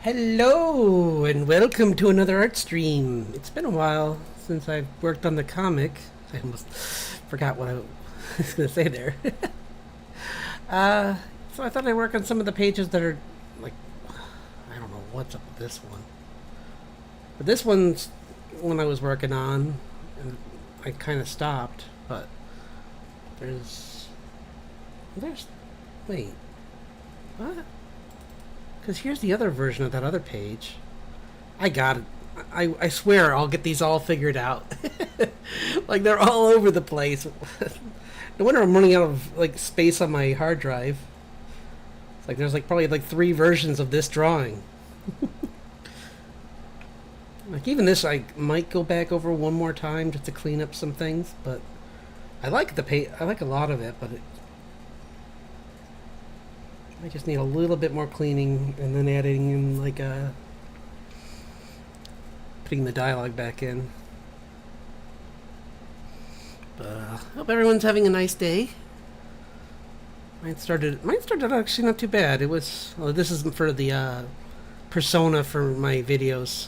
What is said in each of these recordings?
Hello and welcome to another art stream. It's been a while since I've worked on the comic. I almost forgot what I was going to say there. So I thought I'd work on some of the pages that are like, I don't know what's up with this one. But this one's one I was working on and I kind of stopped, but there's, wait, what? Because here's the other version of that other page. I got it. I swear I'll get these all figured out. Like they're all over the place. No wonder I'm running out of like space on my hard drive. It's like there's like probably like 3 versions of this drawing. Like even this I might go back over one more time just to clean up some things, but I like the page. I like a lot of it, but I just need a little bit more cleaning and then adding in like putting the dialogue back in. But hope everyone's having a nice day. Mine started actually not too bad. It was, well, this is for the persona for my videos.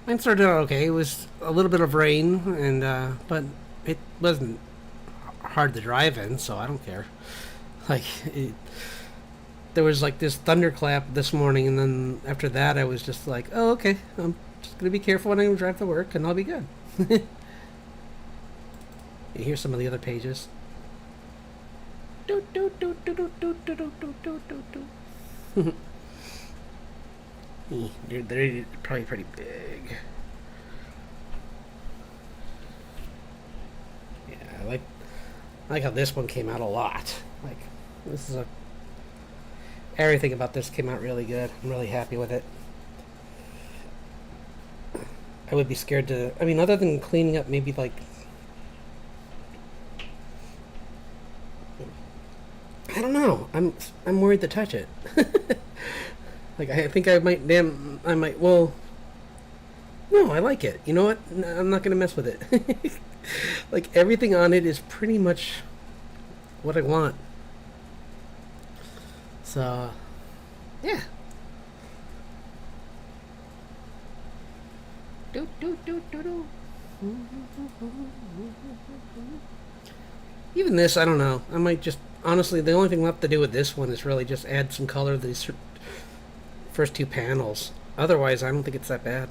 Mine started out okay. It was a little bit of rain and but it wasn't hard to drive in, so I don't care. Like there was like this thunderclap this morning, and then after that I was just like, oh okay, I'm just gonna be careful when I drive to work and I'll be good. Here's some of the other pages. They're probably pretty big. Yeah, I like how this one came out a lot. Like this is everything about this came out really good. I'm really happy with it. I would be scared to, I mean, other than cleaning up maybe like, I don't know. I'm worried to touch it. Like I think I might well, no, I like it. You know what? I'm not going to mess with it. Like everything on it is pretty much what I want. So, yeah. Even this, I don't know. I might just, honestly, the only thing left to do with this one is really just add some color to these first 2 panels. Otherwise, I don't think it's that bad.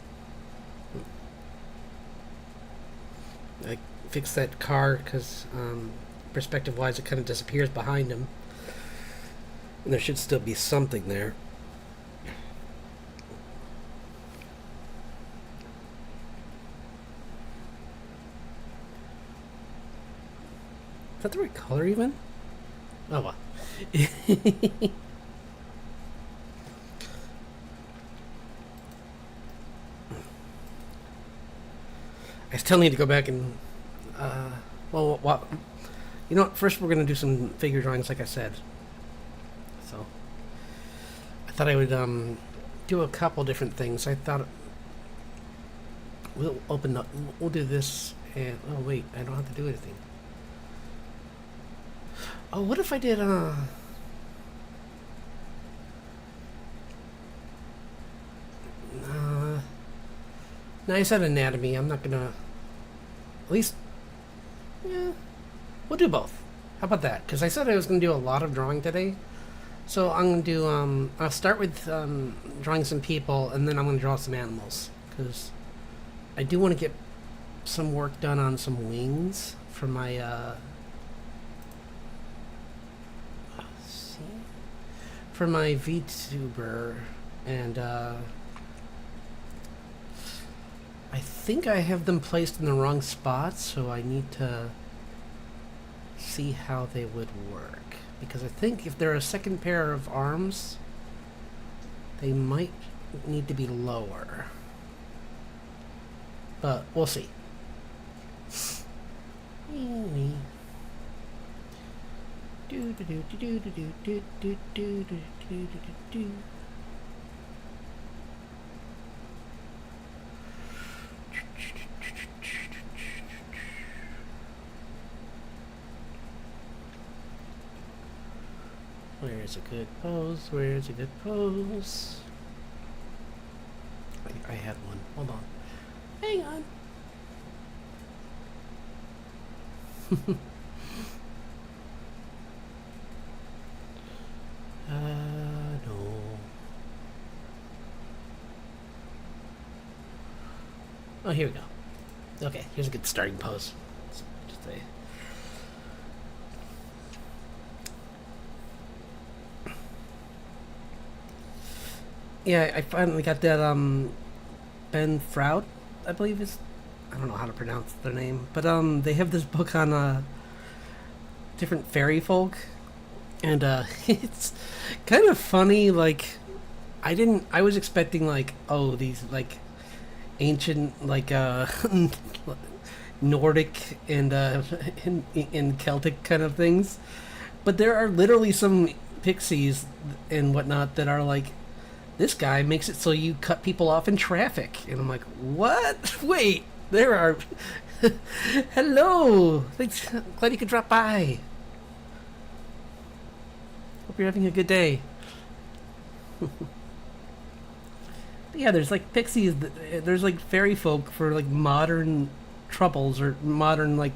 I fixed that car because perspective-wise, it kind of disappears behind him. And there should still be something there. Is that the right color even? Oh well. I still need to go back and well, you know what? First we're gonna do some figure drawings like I said. So I thought I would do a couple different things. I thought we'll do this and oh wait, I don't have to do anything. Oh, what if I did no, I said anatomy. I'm not gonna, at least, yeah, we'll do both. How about that? Because I said I was gonna do a lot of drawing today. So I'm going to do, I'll start with drawing some people, and then I'm going to draw some animals. Because I do want to get some work done on some wings for my, for my VTuber. And I think I have them placed in the wrong spot, so I need to see how they would work. Because I think if they're a second pair of arms, they might need to be lower. But we'll see. Where Where's a good pose? Where's a good pose? I had one. Hold on. Hang on. No. Oh, here we go. Okay, here's a good starting pose. Just a... Yeah, I finally got that, Ben Froud, I believe is... I don't know how to pronounce their name. But, they have this book on, different fairy folk. And, it's kind of funny, like... I was expecting, like, oh, these, like... ancient, like, Nordic and in Celtic kind of things, but there are literally some pixies and whatnot that are like, this guy makes it so you cut people off in traffic, and I'm like, what? Wait, there are. Hello, thanks. Glad you could drop by. Hope you're having a good day. Yeah, there's like pixies. There's like fairy folk for like modern troubles or modern like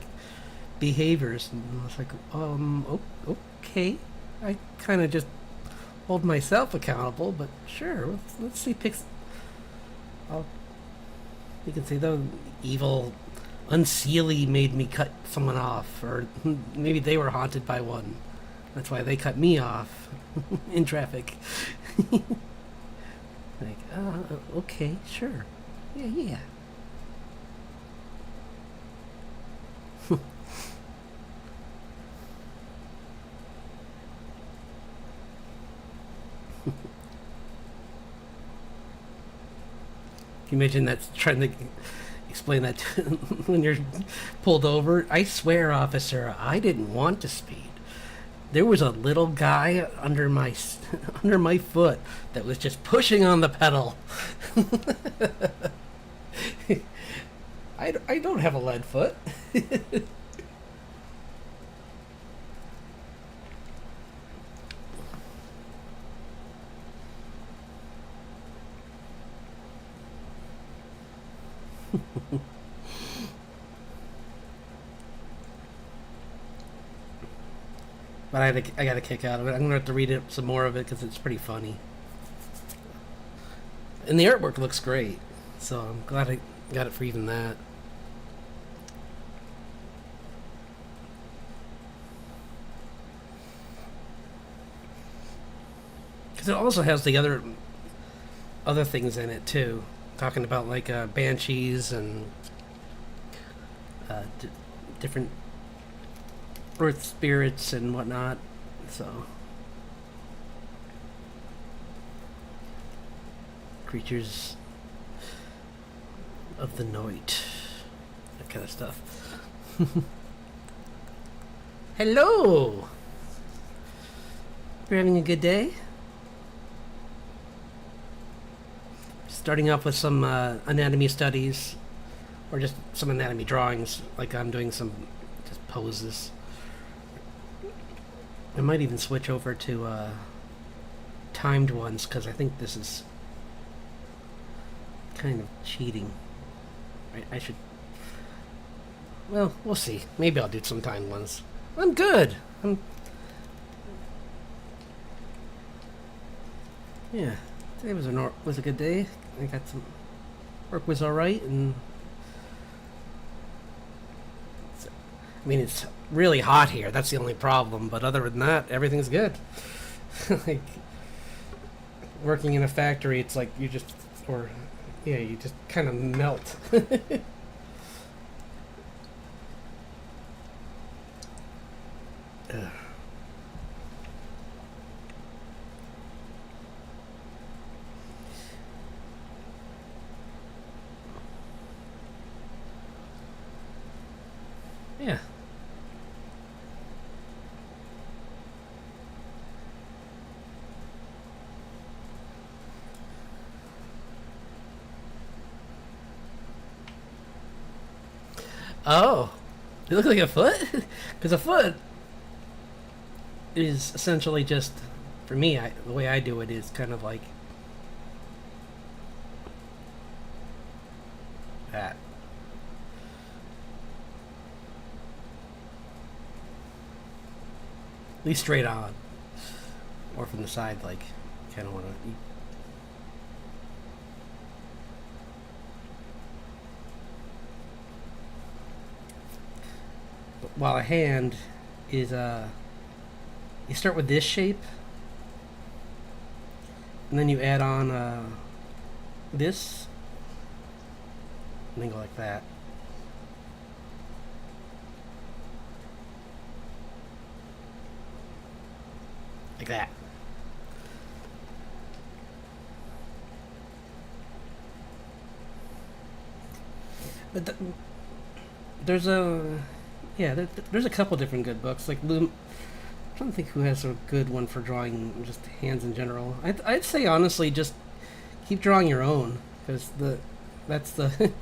behaviors. And I was like, okay. I kind of just hold myself accountable, but sure. Let's see Oh, you can say the evil Unseelie made me cut someone off, or maybe they were haunted by one. That's why they cut me off in traffic. Like, okay, sure. Yeah. Can you imagine that, trying to explain that when you're pulled over? I swear, officer, I didn't want to speed. There was a little guy under my under my foot that was just pushing on the pedal. I don't have a lead foot. But I got a kick out of it. I'm gonna have to read it, some more of it, because it's pretty funny. And the artwork looks great, so I'm glad I got it for even that. Because it also has the other things in it too, talking about like banshees and different earth spirits and whatnot. So creatures of the night, that kind of stuff. Hello, you're having a good day? Starting off with some anatomy studies, or just some anatomy drawings, like I'm doing some just poses. I might even switch over to timed ones, because I think this is kind of cheating. I should... Well, we'll see. Maybe I'll do some timed ones. I'm good! Yeah, today was a good day. I got some... Work was alright, and... I mean, it's really hot here. That's the only problem. But other than that, everything's good. Like, working in a factory, it's like you just... Or, yeah, you just kind of melt. Yeah. Oh, it looks like a foot? Because a foot is essentially just For me, the way I do it is kind of like that. At least straight on. Or from the side, like, kind of want to... But while a hand is, you start with this shape, and then you add on, this, and then go like that. Like that. But there's a... Yeah, there's a couple different good books. Like, I'm trying to think who has a good one for drawing just hands in general. I'd say, honestly, just keep drawing your own. Because that's the...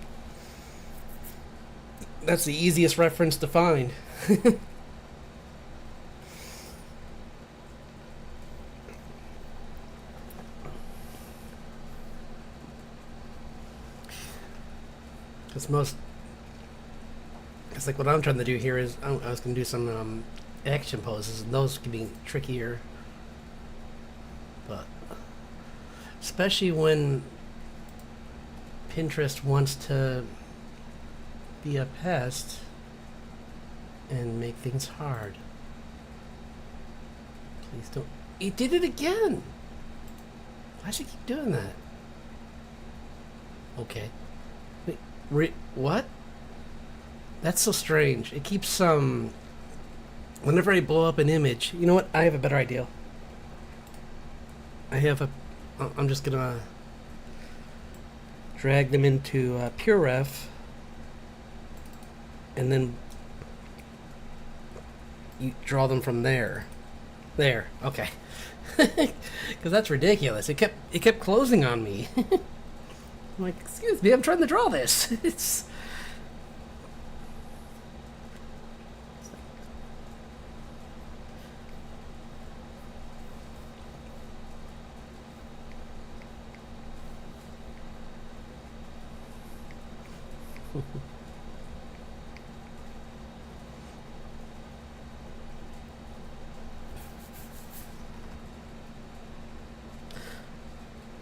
that's the easiest reference to find. Because it's like what I'm trying to do here is I was going to do some action poses, and those can be trickier. But especially when Pinterest wants to be a pest and make things hard. Please don't. He did it again! Why does he keep doing that? Okay. Wait, what? That's so strange. It keeps, whenever I blow up an image... You know what? I have a better idea. I'm just gonna drag them into PureRef, and then you draw them from there. There, okay. Because that's ridiculous. It kept closing on me. I'm like, excuse me, I'm trying to draw this. It's...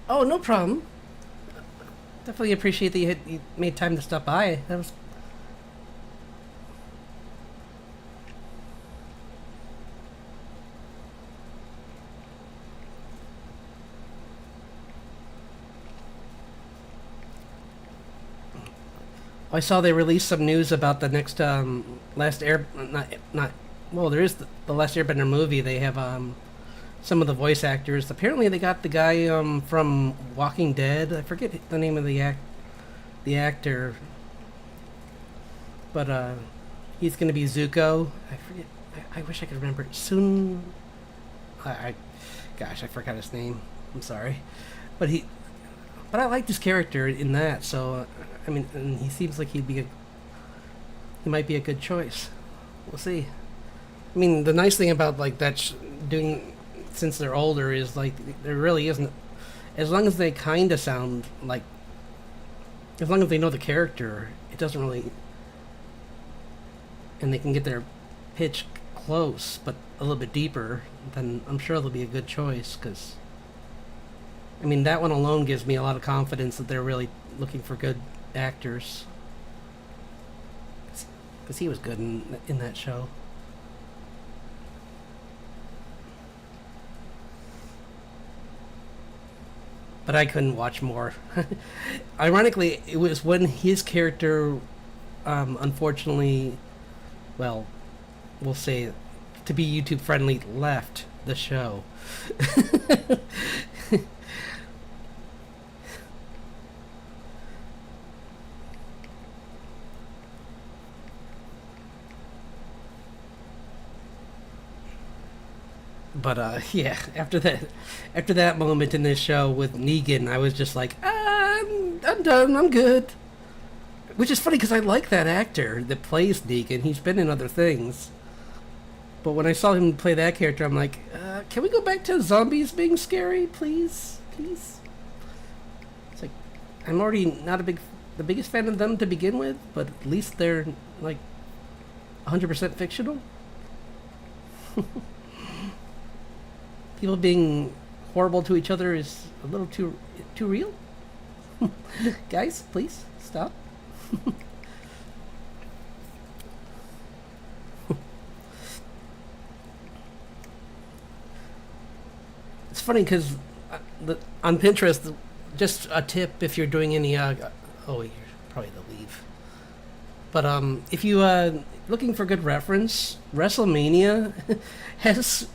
Oh, no problem. Definitely appreciate that you made time to stop by. That was... I saw they released some news about the next Last Air... Not well, there is the Last Airbender movie. They have some of the voice actors. Apparently they got the guy from Walking Dead. I forget the name of the actor. But he's going to be Zuko. I forget. I wish I could remember it. Gosh, I forgot his name. I'm sorry. But I liked his character in that, so I mean, and he seems like he might be a good choice. We'll see. I mean, the nice thing about like that doing, since they're older, is like there really isn't, as long as they kind of sound like, as long as they know the character, it doesn't really, and they can get their pitch close but a little bit deeper, then I'm sure they'll be a good choice. Because I mean, that one alone gives me a lot of confidence that they're really looking for good actors, because he was good in that show. But I couldn't watch more. Ironically, it was when his character, unfortunately, well, we'll say, to be YouTube friendly, left the show. But yeah, after that moment in this show with Negan, I was just like, I'm done, I'm good. Which is funny because I like that actor that plays Negan. He's been in other things, But when I saw him play that character, I'm like, can we go back to zombies being scary, please? Please? It's like, I'm already not the biggest fan of them to begin with, but at least they're, like, 100% fictional. People being horrible to each other is a little too real. Guys, please, stop. It's funny because on Pinterest, just a tip if you're doing any oh wait, you're probably the leave. But if you looking for good reference, WrestleMania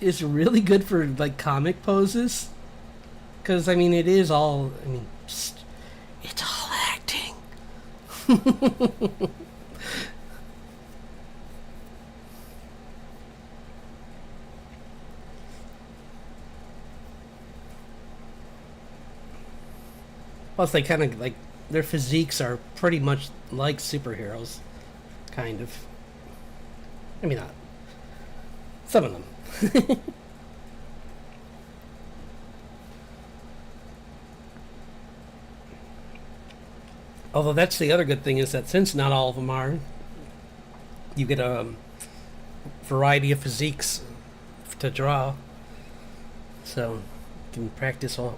is really good for like comic poses. Because I mean, it is all. I mean, it's all acting. Plus, they kind of like their physiques are pretty much like superheroes, kind of. I mean, not some of them. Although that's the other good thing is that since not all of them are, you get a variety of physiques to draw, so you can practice a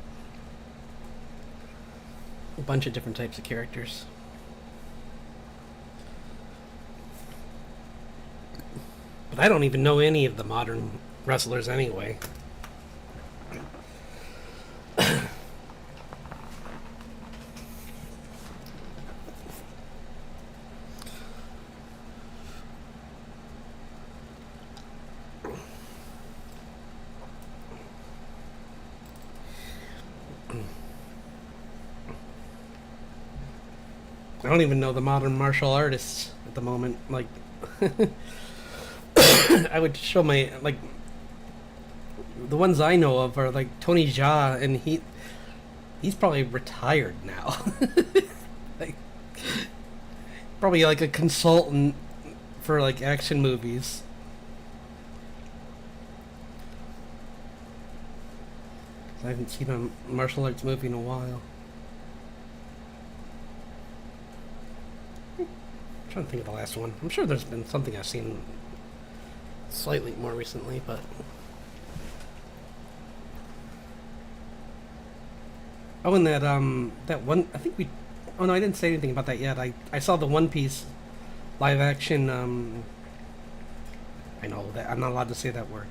bunch of different types of characters. But I don't even know any of the modern wrestlers anyway. I don't even know the modern martial artists at the moment. Like, I would show my, like, the ones I know of are like Tony Jaa, and he's probably retired now. Like, probably like a consultant for like action movies. I haven't seen a martial arts movie in a while. I'm trying to think of the last one. I'm sure there's been something I've seen slightly more recently, but oh, and that one, I think we, oh no, I didn't say anything about that yet. I saw the One Piece live action. I know that I'm not allowed to say that word.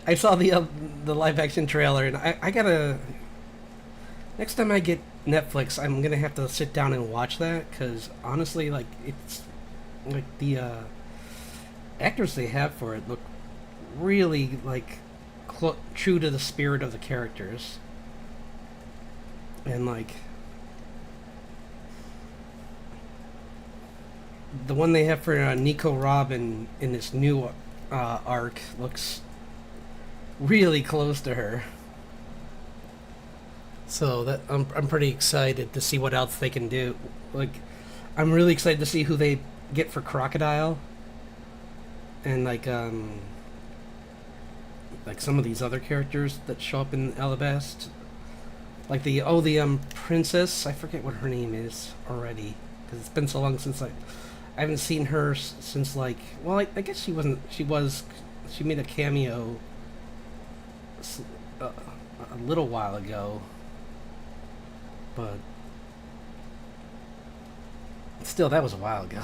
I saw the live action trailer, and I gotta, next time I get Netflix, I'm gonna have to sit down and watch that, because honestly, like, it's like the actors they have for it look really like true to the spirit of the characters, and like the one they have for Nico Robin in this new arc looks really close to her. So that I'm pretty excited to see what else they can do. Like, I'm really excited to see who they get for Crocodile, and like some of these other characters that show up in Alabast, like the princess. I forget what her name is already, because it's been so long since I haven't seen her since, like, well, I guess she made a cameo a little while ago. But still, that was a while ago.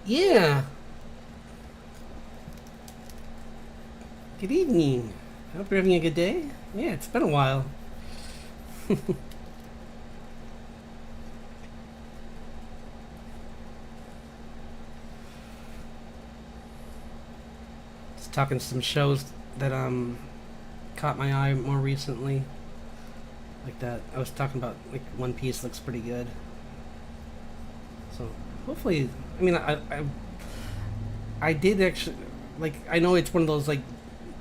Yeah. Good evening. I hope you're having a good day. Yeah, it's been a while. Talking to some shows that caught my eye more recently, like that. I was talking about, like, One Piece looks pretty good, so hopefully, I mean, I did actually, like I know it's one of those like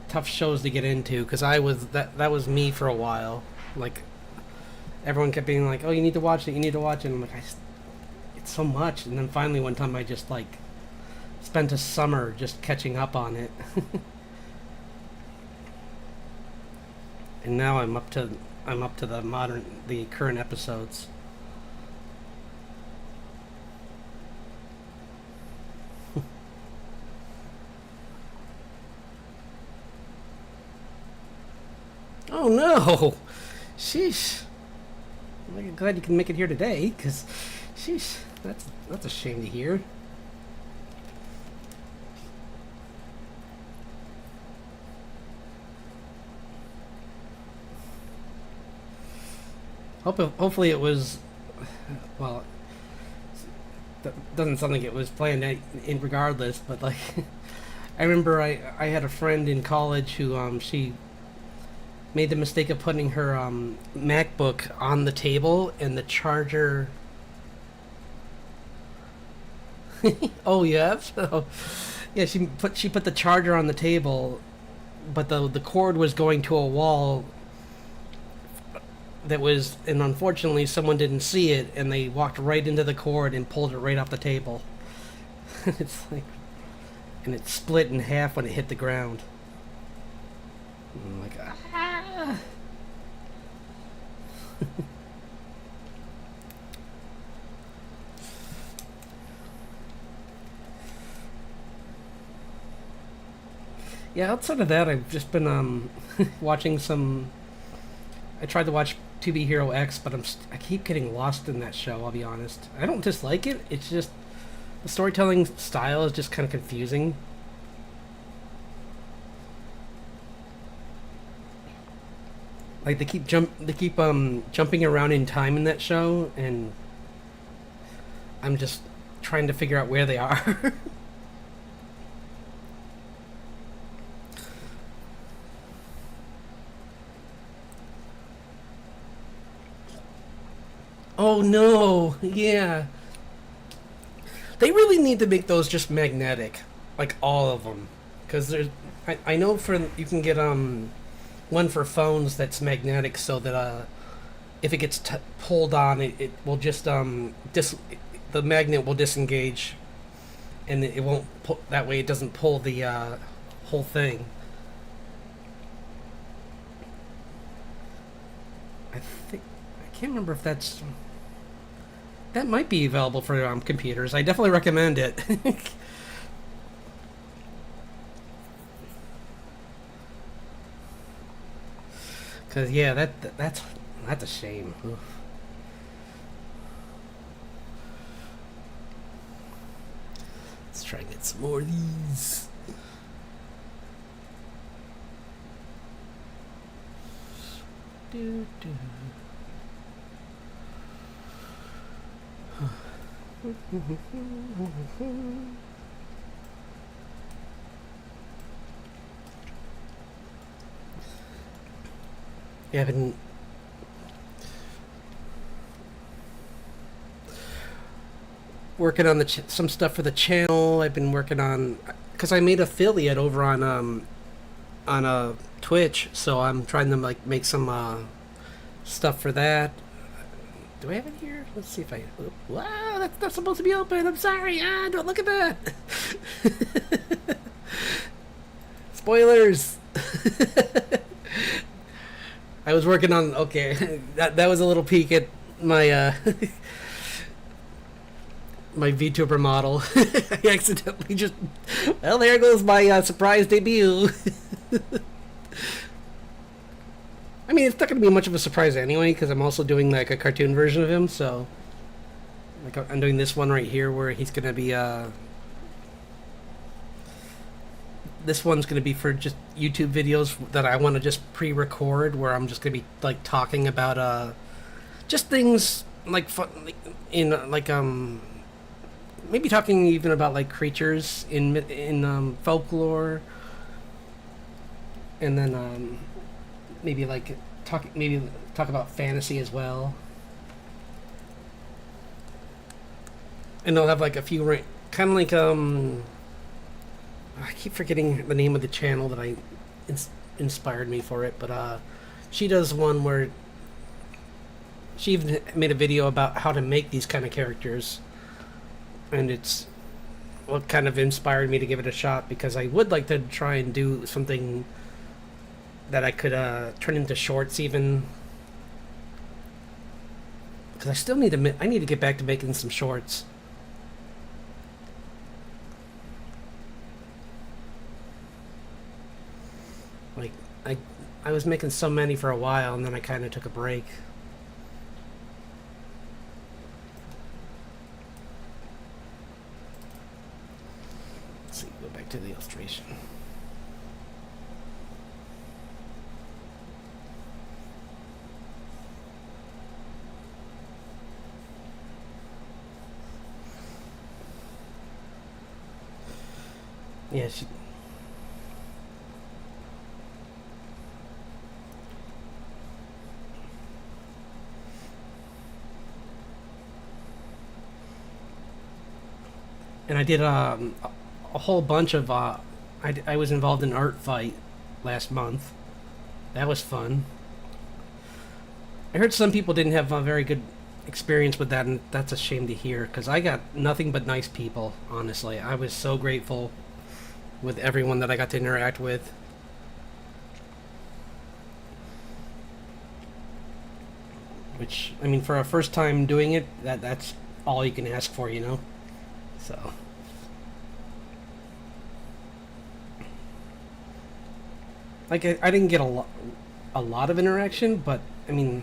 tough shows to get into because I was that was me for a while. Like everyone kept being like, "Oh, you need to watch it. You need to watch it." And I'm like, it's so much. And then finally one time I just like spent a summer just catching up on it. And now I'm up to the current episodes. Oh no! Sheesh. I'm glad you can make it here today, because sheesh, that's a shame to hear. Hopefully it was, well, that doesn't sound like it was planned in regardless, but like, I remember I had a friend in college who she made the mistake of putting her MacBook on the table and the charger. Oh yeah, so yeah, she put the charger on the table, but the cord was going to a wall that was, and unfortunately someone didn't see it and they walked right into the cord and pulled it right off the table. It's like, and it split in half when it hit the ground. I'm like, ah. Yeah, outside of that, I've just been watching some. I tried to watch To Be Hero X, but I keep getting lost in that show. I'll be honest. I don't dislike it. It's just the storytelling style is just kind of confusing. Like they keep jumping around in time in that show, and I'm just trying to figure out where they are. Oh no! Yeah, they really need to make those just magnetic, like all of them, because there's. I know for you can get one for phones that's magnetic, so that if it gets pulled on, it will just the magnet will disengage, and it won't pull, that way it doesn't pull the whole thing. I think I can't remember if that might be available for computers. I definitely recommend it. Cause yeah, that's a shame. Oof. Let's try and get some more of these. Do, do. Yeah, I've been working on some stuff for the channel. I've been working on because I made affiliate over on Twitch, so I'm trying to like make some stuff for that. Do I have it here? Let's see if I. Wow, that's not supposed to be open. I'm sorry. Don't look at that. Spoilers. I was working on. Okay, that was a little peek at my my VTuber model. I accidentally just. Well, there goes my surprise debut. I mean, it's not going to be much of a surprise anyway, because I'm also doing like a cartoon version of him. So, like, I'm doing this one right here where he's going to be. This one's going to be for just YouTube videos that I want to just pre-record, where I'm just going to be like talking about just things like fun, like, in like maybe talking even about like creatures in folklore, and then maybe like talk about fantasy as well. And they'll have like a few kind of like I keep forgetting the name of the channel that inspired me for it, but she does one where she even made a video about how to make these kind of characters, and it's what kind of inspired me to give it a shot, because I would like to try and do something that I could turn into shorts even, because I still need to I need to get back to making some shorts. Like I was making so many for a while, and then I kind of took a break. Let's see, go back to the illustration. Yeah, she... And I did a whole bunch of... I was involved in Art Fight last month. That was fun. I heard some people didn't have a very good experience with that, and that's a shame to hear, because I got nothing but nice people, honestly. I was so grateful with everyone that I got to interact with. Which, I mean, for a first time doing it, that's all you can ask for, you know? So... Like, I didn't get a lot of interaction, but, I mean...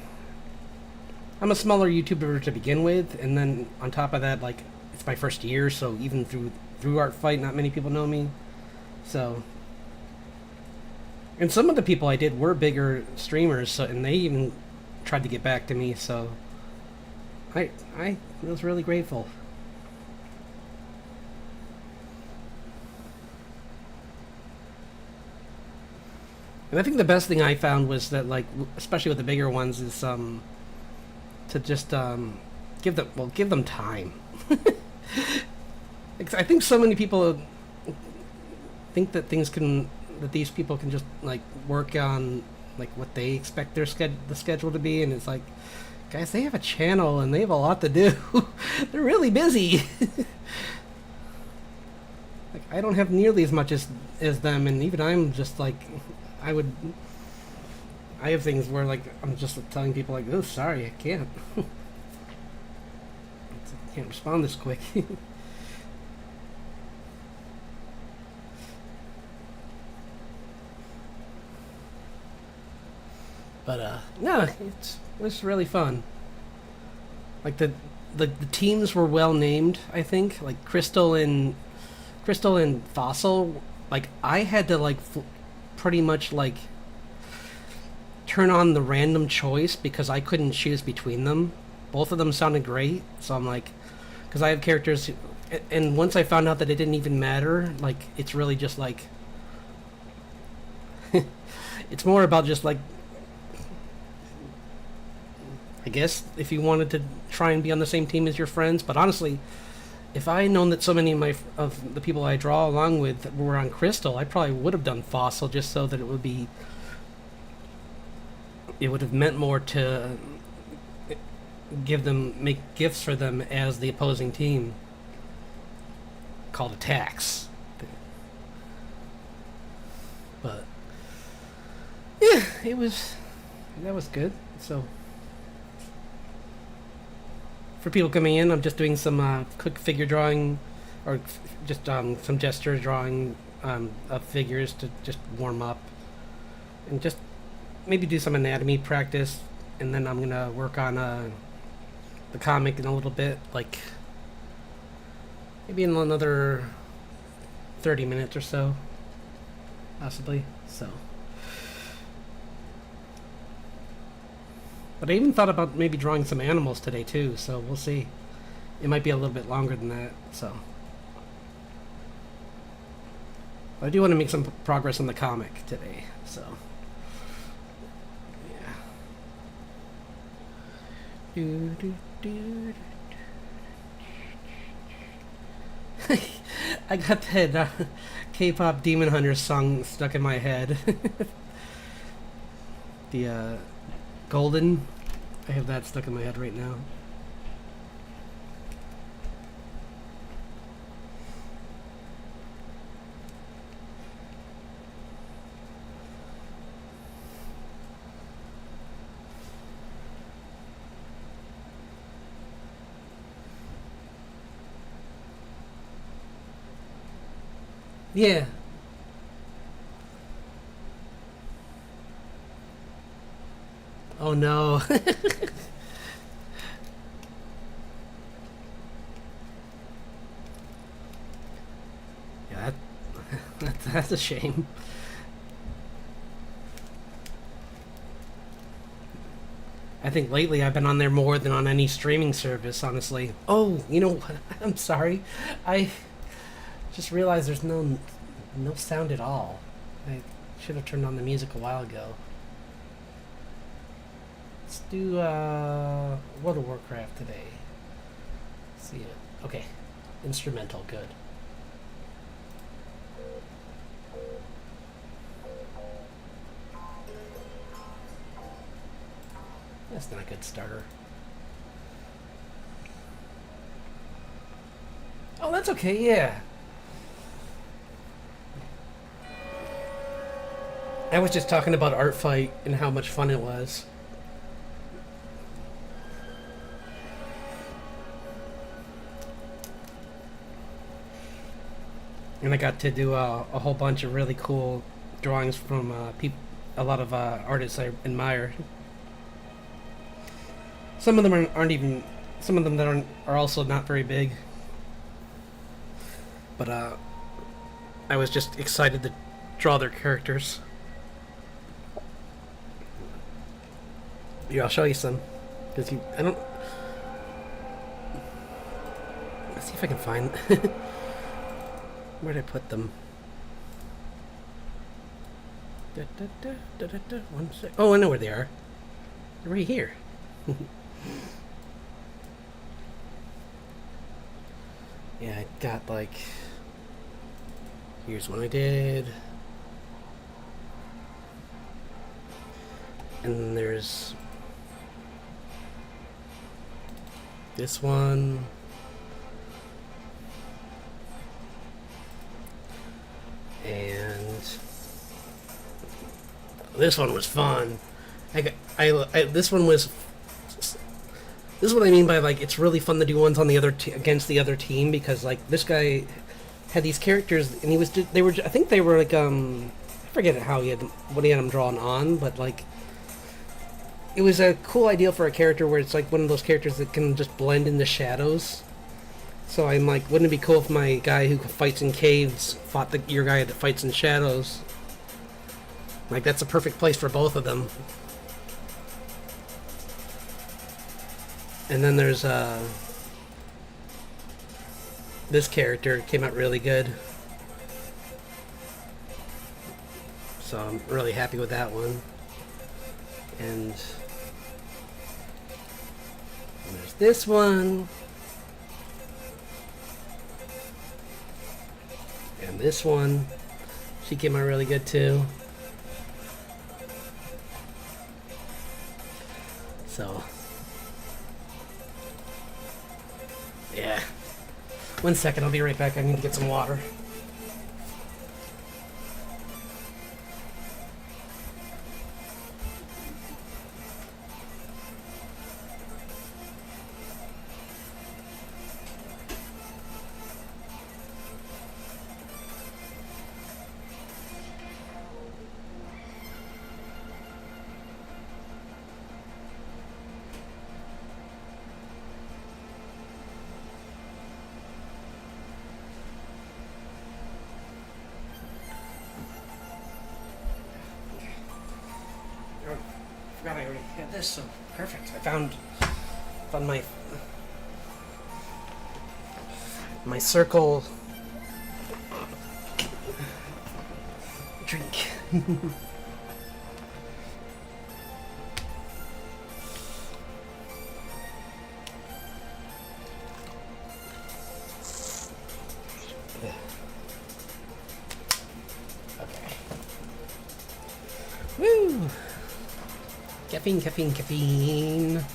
I'm a smaller YouTuber to begin with, and then on top of that, like, it's my first year, so even through Art Fight, not many people know me. So... And some of the people I did were bigger streamers, so, and they even tried to get back to me, so... I was really grateful. And I think the best thing I found was that, like, especially with the bigger ones, is to just give them time. I think so many people think that these people can just, like, work on, like, what they expect the schedule to be, and it's like, guys, they have a channel and they have a lot to do. They're really busy. Like, I don't have nearly as much as them, and even I'm just like, I have things where, like, I'm just telling people, like, oh, sorry, I can't. I can't respond this quick. But, no, it was really fun. Like, the teams were well named, I think. Like, Crystal and Fossil, like, I had to, like, pretty much, like, turn on the random choice because I couldn't choose between them. Both of them sounded great, so I'm like, because I have characters, and once I found out that it didn't even matter, like, it's really just like, it's more about just, like, I guess if you wanted to try and be on the same team as your friends, but honestly, if I had known that so many of the people I draw along with were on Crystal, I probably would have done Fossil just so that it would have meant more to make gifts for them as the opposing team called attacks. But yeah, that was good. So for people coming in, I'm just doing some quick figure drawing, or just some gesture drawing of figures to just warm up, and just maybe do some anatomy practice, and then I'm gonna work on the comic in a little bit, like maybe in another 30 minutes or so, possibly. So, but I even thought about maybe drawing some animals today too, so we'll see. It might be a little bit longer than that, so. But I do want to make some progress on the comic today, so. I got that K-pop Demon Hunters song stuck in my head. The Golden. I have that stuck in my head right now. Yeah. Oh no. Yeah, that's a shame. I think lately I've been on there more than on any streaming service, honestly. Oh, you know what? I'm sorry. I just realized there's no sound at all. I should have turned on the music a while ago. Let's do World of Warcraft today. Let's see it. Okay. Instrumental, good. That's not a good starter. Oh, that's okay, yeah. I was just talking about Art Fight and how much fun it was. And I got to do a whole bunch of really cool drawings from a lot of artists I admire. Some of them aren't even. Some of them that are also not very big. But I was just excited to draw their characters. Yeah, I'll show you some. Because I don't. Let's see if I can find. Where'd I put them? One sec. Oh, I know where they are. They're right here. Yeah, I got like. Here's one I did. And then there's this one. And this one was fun. This one was. This is what I mean by like it's really fun to do ones on the other against the other team because like this guy had these characters and they were I think they were like I forget how what he had them drawn on, but like it was a cool idea for a character where it's like one of those characters that can just blend in the shadows. So I'm like, wouldn't it be cool if my guy who fights in caves fought your guy that fights in shadows? Like that's a perfect place for both of them. And then there's this character came out really good. So I'm really happy with that one. And there's this one. And this one. She came out really good too. So yeah. 1 second, I'll be right back. I need to get some water. I already had this, so perfect. I found my circle drink. Caffeine, caffeine, caffeine.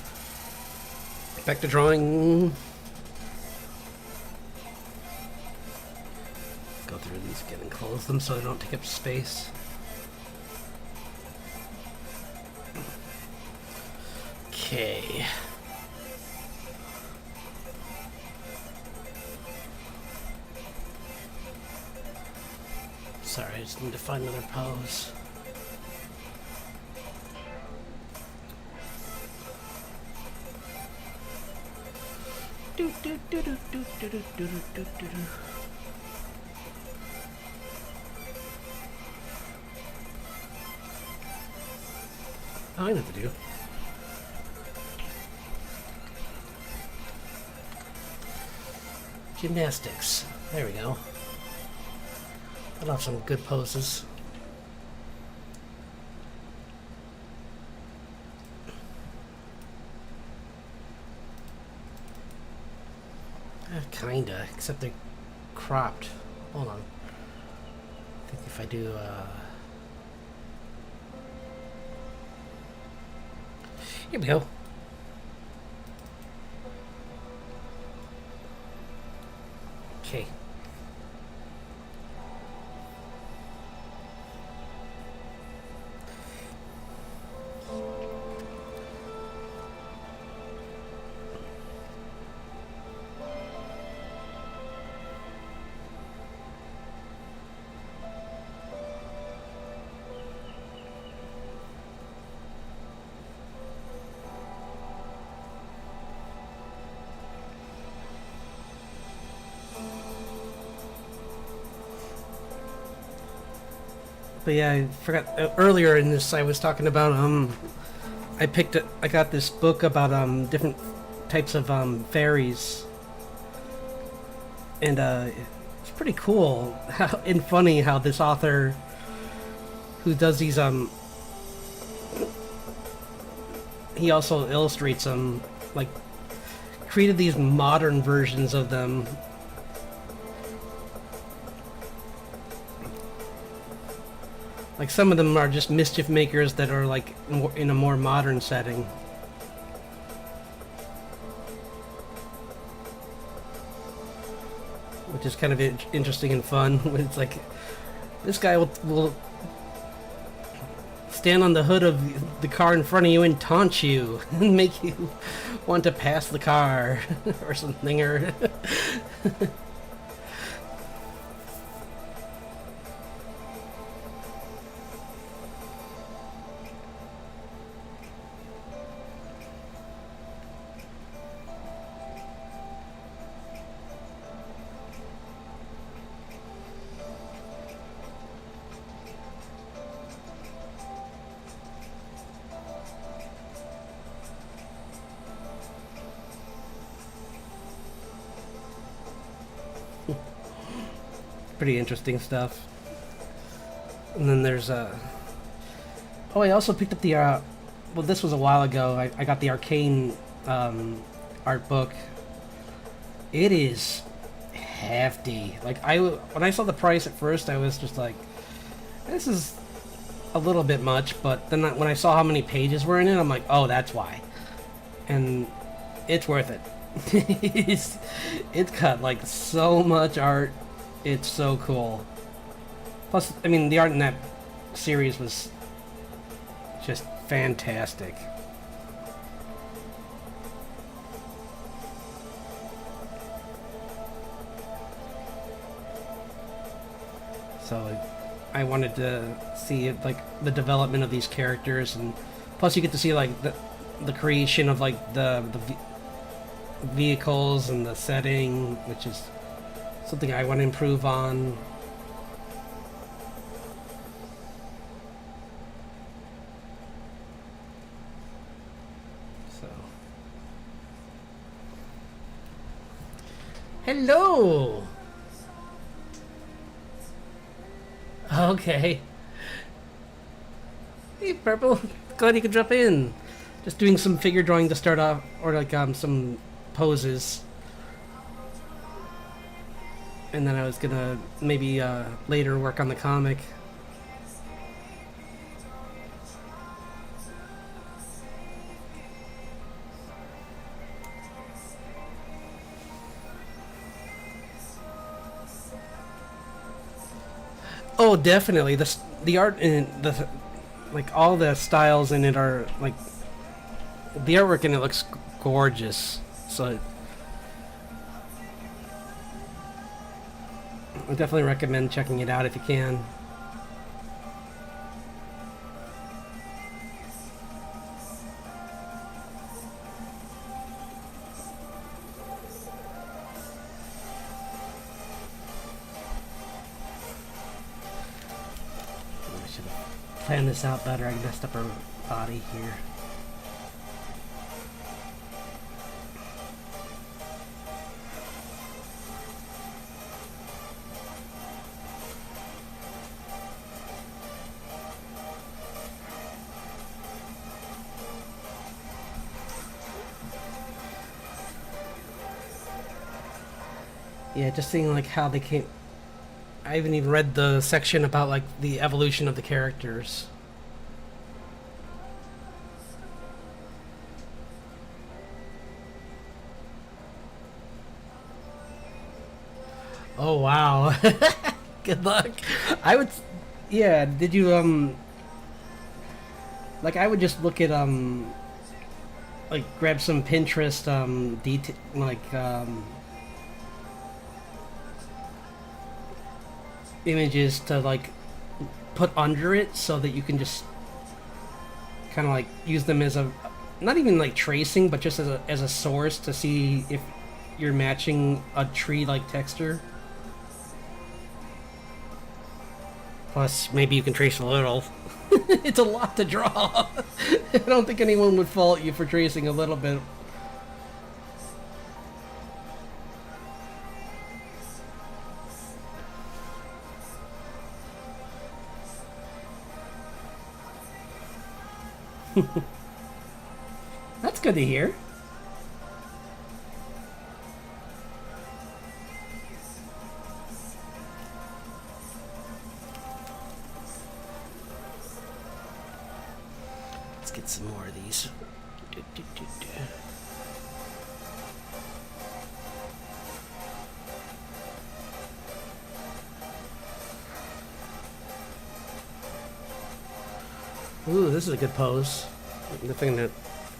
Back to drawing. Go through these again and close them so they don't take up space. Okay. Sorry, I just need to find another pose. Oh, I know what to do. Gymnastics. There we go. I'll have some good poses. Kinda, except they're cropped. Hold on. I think if I do, here we go. Okay. But yeah, I forgot earlier in this I was talking about I got this book about different types of fairies, and it's pretty cool and funny how this author who does these he also illustrates them, like created these modern versions of them. Like some of them are just mischief makers that are like in a more modern setting. Which is kind of interesting and fun. It's like, this guy will stand on the hood of the car in front of you and taunt you and make you want to pass the car or something, or pretty interesting stuff. And then there's oh, I also picked up the well, this was a while ago. I got the Arcane art book. It is hefty. Like, when I saw the price at first, I was just like, this is a little bit much, but then when I saw how many pages were in it, I'm like, oh, that's why. And it's worth it. It's got like so much art. It's so cool. Plus, I mean, the art in that series was just fantastic. So I wanted to see like the development of these characters, and plus you get to see like the creation of like the vehicles and the setting, which is something I want to improve on. So, hello. Okay. Hey, Purple. Glad you could drop in. Just doing some figure drawing to start off, or like some poses. And then I was gonna maybe later work on the comic. Oh, definitely. The art in the like all the styles in it are like the artwork in it looks gorgeous. So I definitely recommend checking it out if you can. I should have planned this out better. I messed up her body here. Yeah, just seeing like how they came. I haven't even read the section about like the evolution of the characters. Oh wow. Good luck. I would yeah, did you like I would just look at like grab some Pinterest detail like images to like put under it so that you can just kind of like use them as a not even like tracing but just as a source to see if you're matching a tree like texture. Plus maybe you can trace a little. It's a lot to draw. I don't think anyone would fault you for tracing a little bit. That's good to hear. Let's get some more of these. Ooh, this is a good pose. The thing to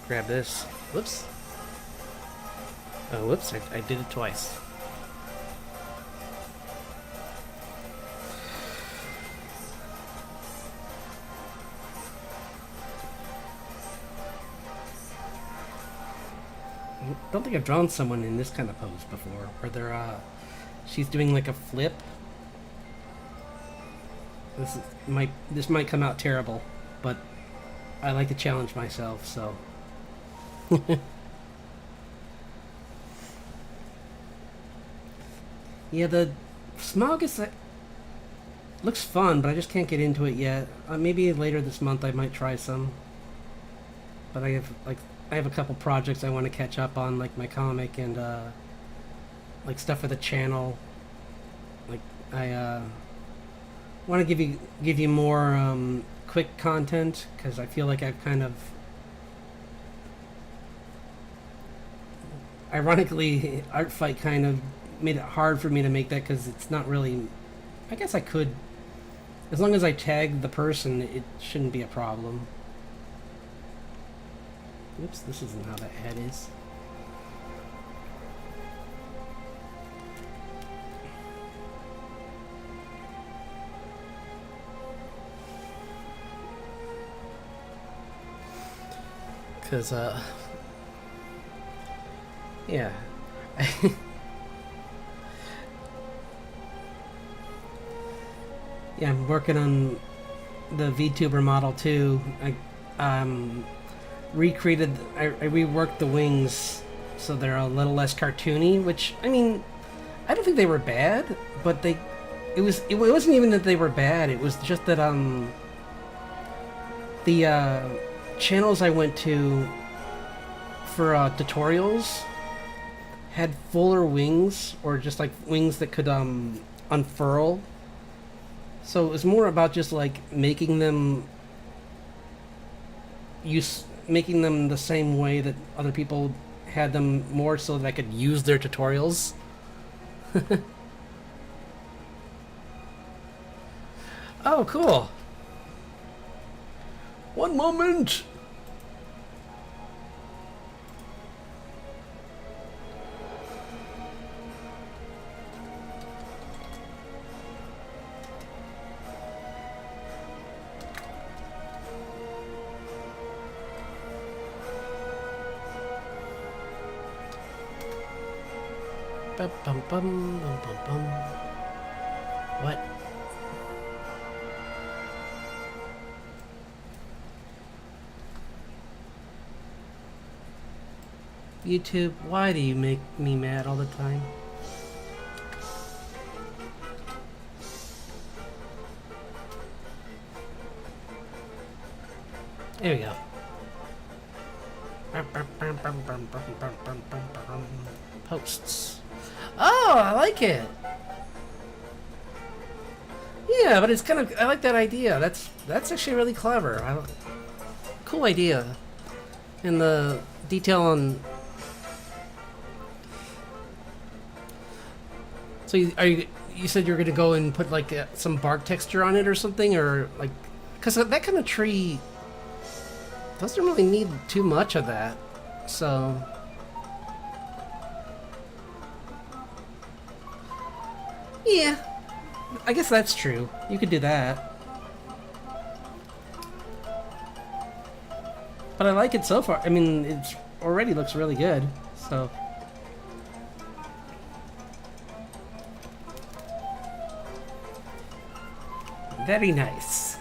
grab this. Whoops. Oh, whoops, I did it twice. I don't think I've drawn someone in this kind of pose before, where they're, she's doing like a flip. This might come out terrible, but I like to challenge myself, so. Yeah, the Smog is looks fun, but I just can't get into it yet. Maybe later this month I might try some. But I have a couple projects I want to catch up on, like my comic and like stuff for the channel. Like I want to give you more quick content because I feel like I've kind of ironically Art Fight kind of made it hard for me to make that because it's not really. I guess I could, as long as I tag the person, it shouldn't be a problem. Oops, this isn't how that head is. Because, yeah. Yeah, I'm working on the VTuber model too. I recreated, I reworked the wings so they're a little less cartoony, which, I mean, I don't think they were bad, but it wasn't even that they were bad, it was just that, the, channels I went to for, tutorials had fuller wings, or just, like, wings that could, unfurl. So it was more about just, like, making them the same way that other people had them, more so that I could use their tutorials. Oh, cool. One moment. Bum, bum, bum, bum, bum, bum. What? YouTube, why do you make me mad all the time? There we go. Posts. Oh, I like it. Yeah, but it's kind of, I like that idea. That's actually really clever. Cool idea. And the detail on. So you said you're gonna go and put like some bark texture on it or something, or like, because that kind of tree doesn't really need too much of that. So. Yeah, I guess that's true. You could do that. But I like it so far. I mean, it already looks really good, so. Very nice.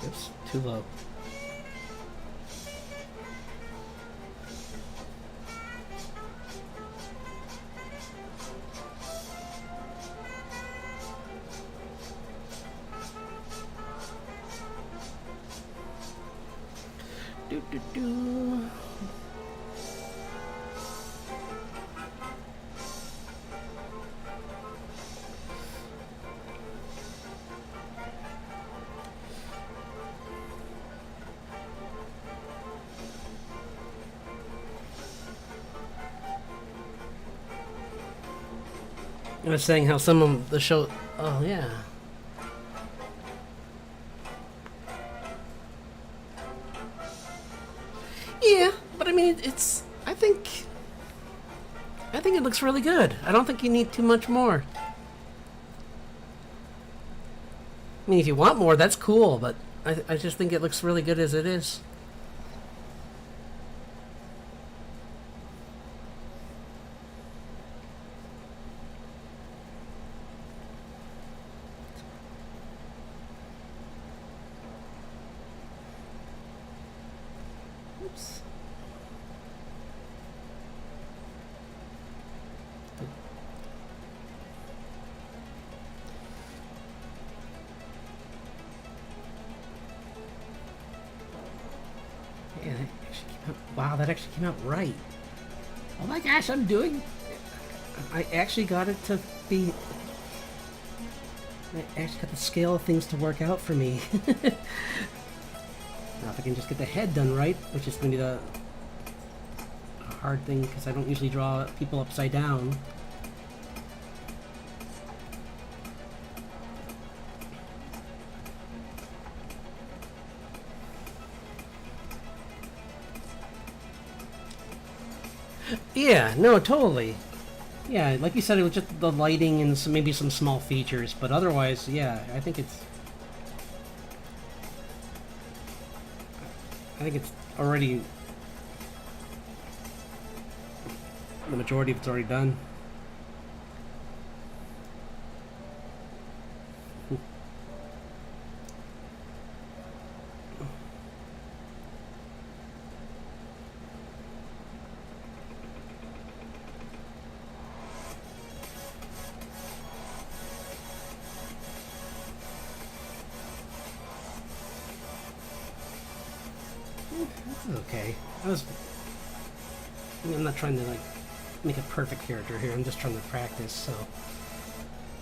Oops, too low. Do do do. I was saying how some of the show. Oh yeah. Yeah, but I mean, it's. I think it looks really good. I don't think you need too much more. I mean, if you want more, that's cool, but I just think it looks really good as it is. Oops. Yeah, that actually came out, wow, that actually came out right. Oh my gosh, I actually got it to be. I actually got the scale of things to work out for me. Now if I can just get the head done right, which is going to be the hard thing because I don't usually draw people upside down. Yeah, no, totally. Yeah, like you said, it was just the lighting and maybe some small features, but otherwise, yeah, I think it's already, the majority of it's already done. This is okay. I'm not trying to like make a perfect character here. I'm just trying to practice, so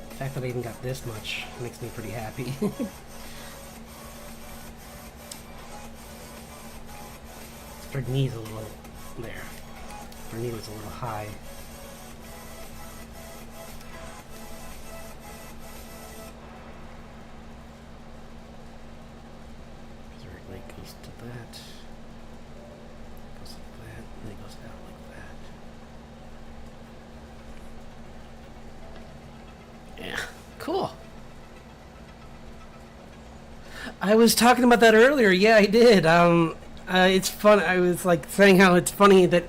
the fact that I even got this much makes me pretty happy. Her knee's a little there. Her knee was a little high. Leg goes to that. Goes like that, and then it goes out like that. Yeah, cool. I was talking about that earlier. Yeah, I did. It's fun. I was like saying how it's funny that.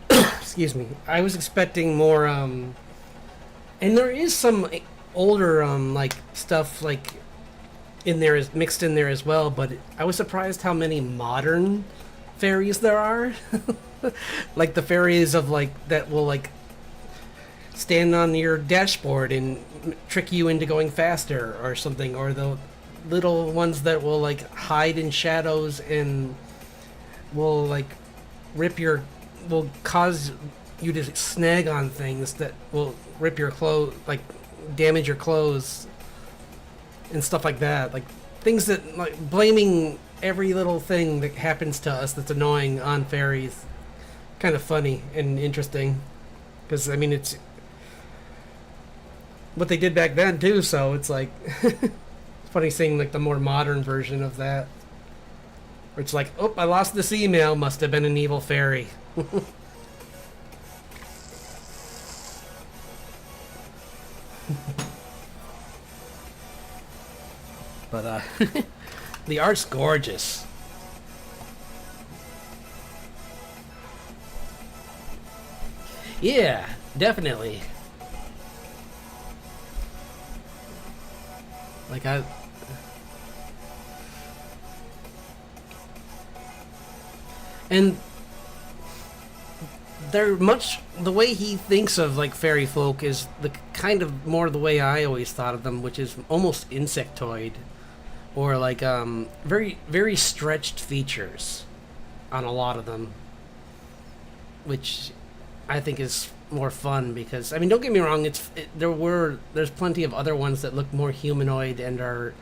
Excuse me. I was expecting more. And there is some older like stuff like in there is mixed in there as well. But I was surprised how many modern fairies there are. Like the fairies of like that will like stand on your dashboard and trick you into going faster or something, or the little ones that will like hide in shadows and will like will cause you to snag on things that will rip your clothes, like damage your clothes and stuff like that. Like things that like blaming every little thing that happens to us that's annoying on fairies. Kind of funny and interesting, because I mean it's what they did back then too. So it's like it's funny seeing like the more modern version of that, where it's like, oh, I lost this email. Must have been an evil fairy. But the art's gorgeous. Yeah, definitely. Like and they're much the way he thinks of like fairy folk is the kind of more the way I always thought of them, which is almost insectoid, or like very very stretched features on a lot of them, which I think is more fun because I mean don't get me wrong, there's plenty of other ones that look more humanoid and are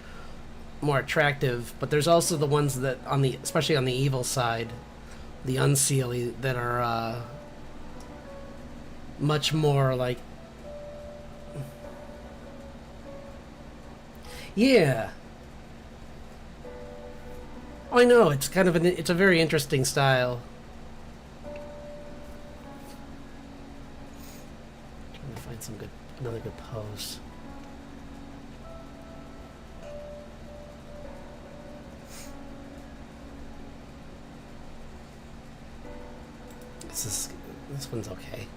more attractive, but there's also the ones that on the especially on the evil side, the unseelie, that are much more like yeah. Oh, I know it's kind of it's a very interesting style. Trying to find another good pose. This one's okay.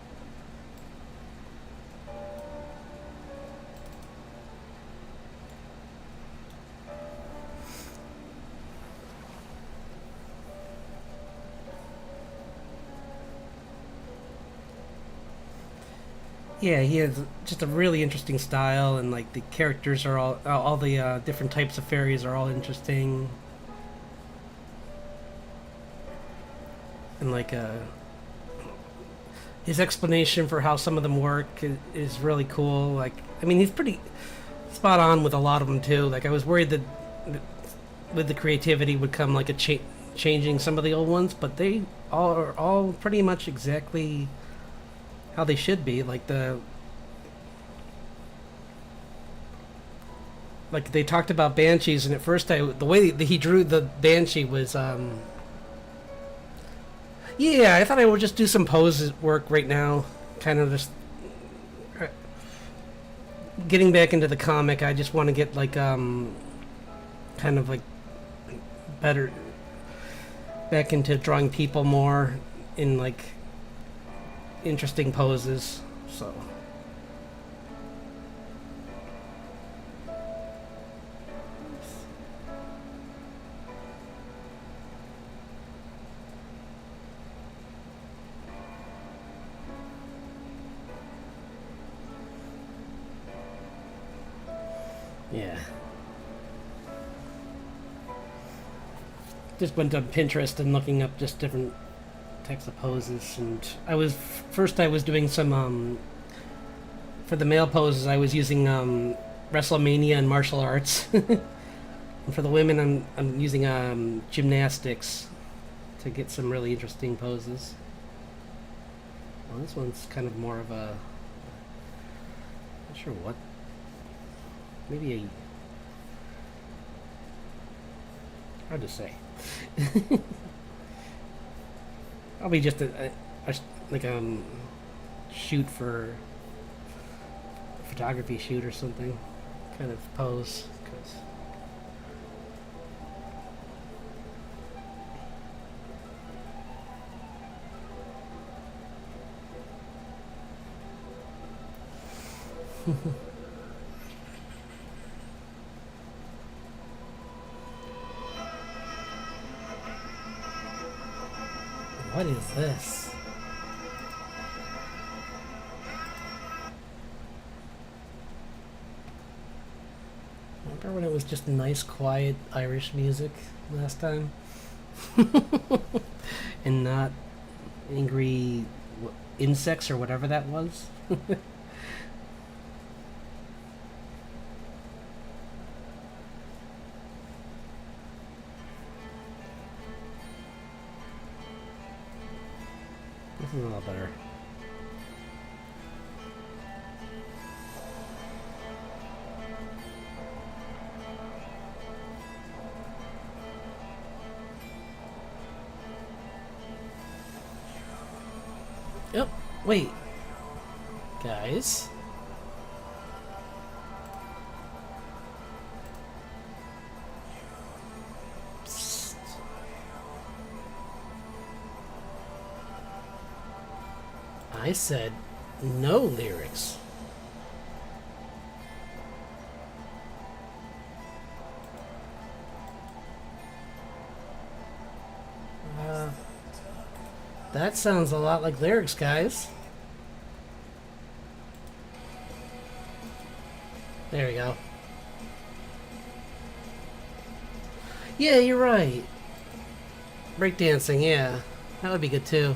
Yeah, he has just a really interesting style, and like the characters are all the different types of fairies are all interesting, and like his explanation for how some of them work is really cool. Like, I mean, he's pretty spot on with a lot of them too. Like, I was worried that with the creativity would come like a changing some of the old ones, but they are all pretty much exactly how they should be. Like they talked about banshees, and at first the way that he drew the banshee was yeah, I thought I would just do some pose work right now, kind of just getting back into the comic. I just want to get like kind of like better back into drawing people more in like interesting poses, so yeah. Just went on Pinterest and looking up just different types of poses, and I was doing some for the male poses. I was using WrestleMania and martial arts, and for the women, I'm using gymnastics to get some really interesting poses. Well, this one's kind of more of a, not sure what, maybe a, hard to say. Probably just a like shoot for a photography shoot or something, kind of pose. Cause what is this? Remember when it was just nice, quiet Irish music last time? And not angry insects or whatever that was? This is a lot better. Yep. Wait. Guys. Psst. I said no lyrics. That sounds a lot like lyrics, guys. There we go. Yeah, you're right. Breakdancing, yeah. That would be good too.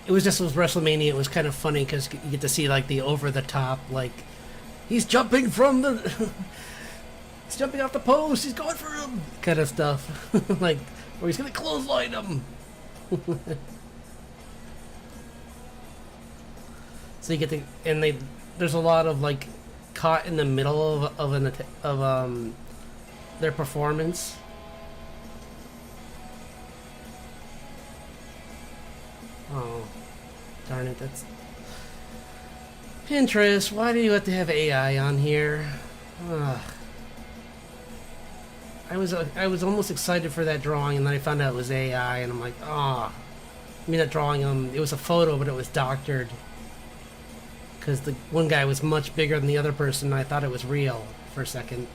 It was just with WrestleMania. It was kind of funny because you get to see like the over the top, like he's jumping from the, he's jumping off the post, he's going for him, kind of stuff, like or he's gonna clothesline him. So you get to, and there's a lot of like caught in the middle of their performance. Oh, darn it, that's... Pinterest, why do you have to have AI on here? Ugh. I was almost excited for that drawing, and then I found out it was AI, and I'm like, ah. Oh. I mean, that drawing, it was a photo, but it was doctored. Because the one guy was much bigger than the other person, and I thought it was real for a second.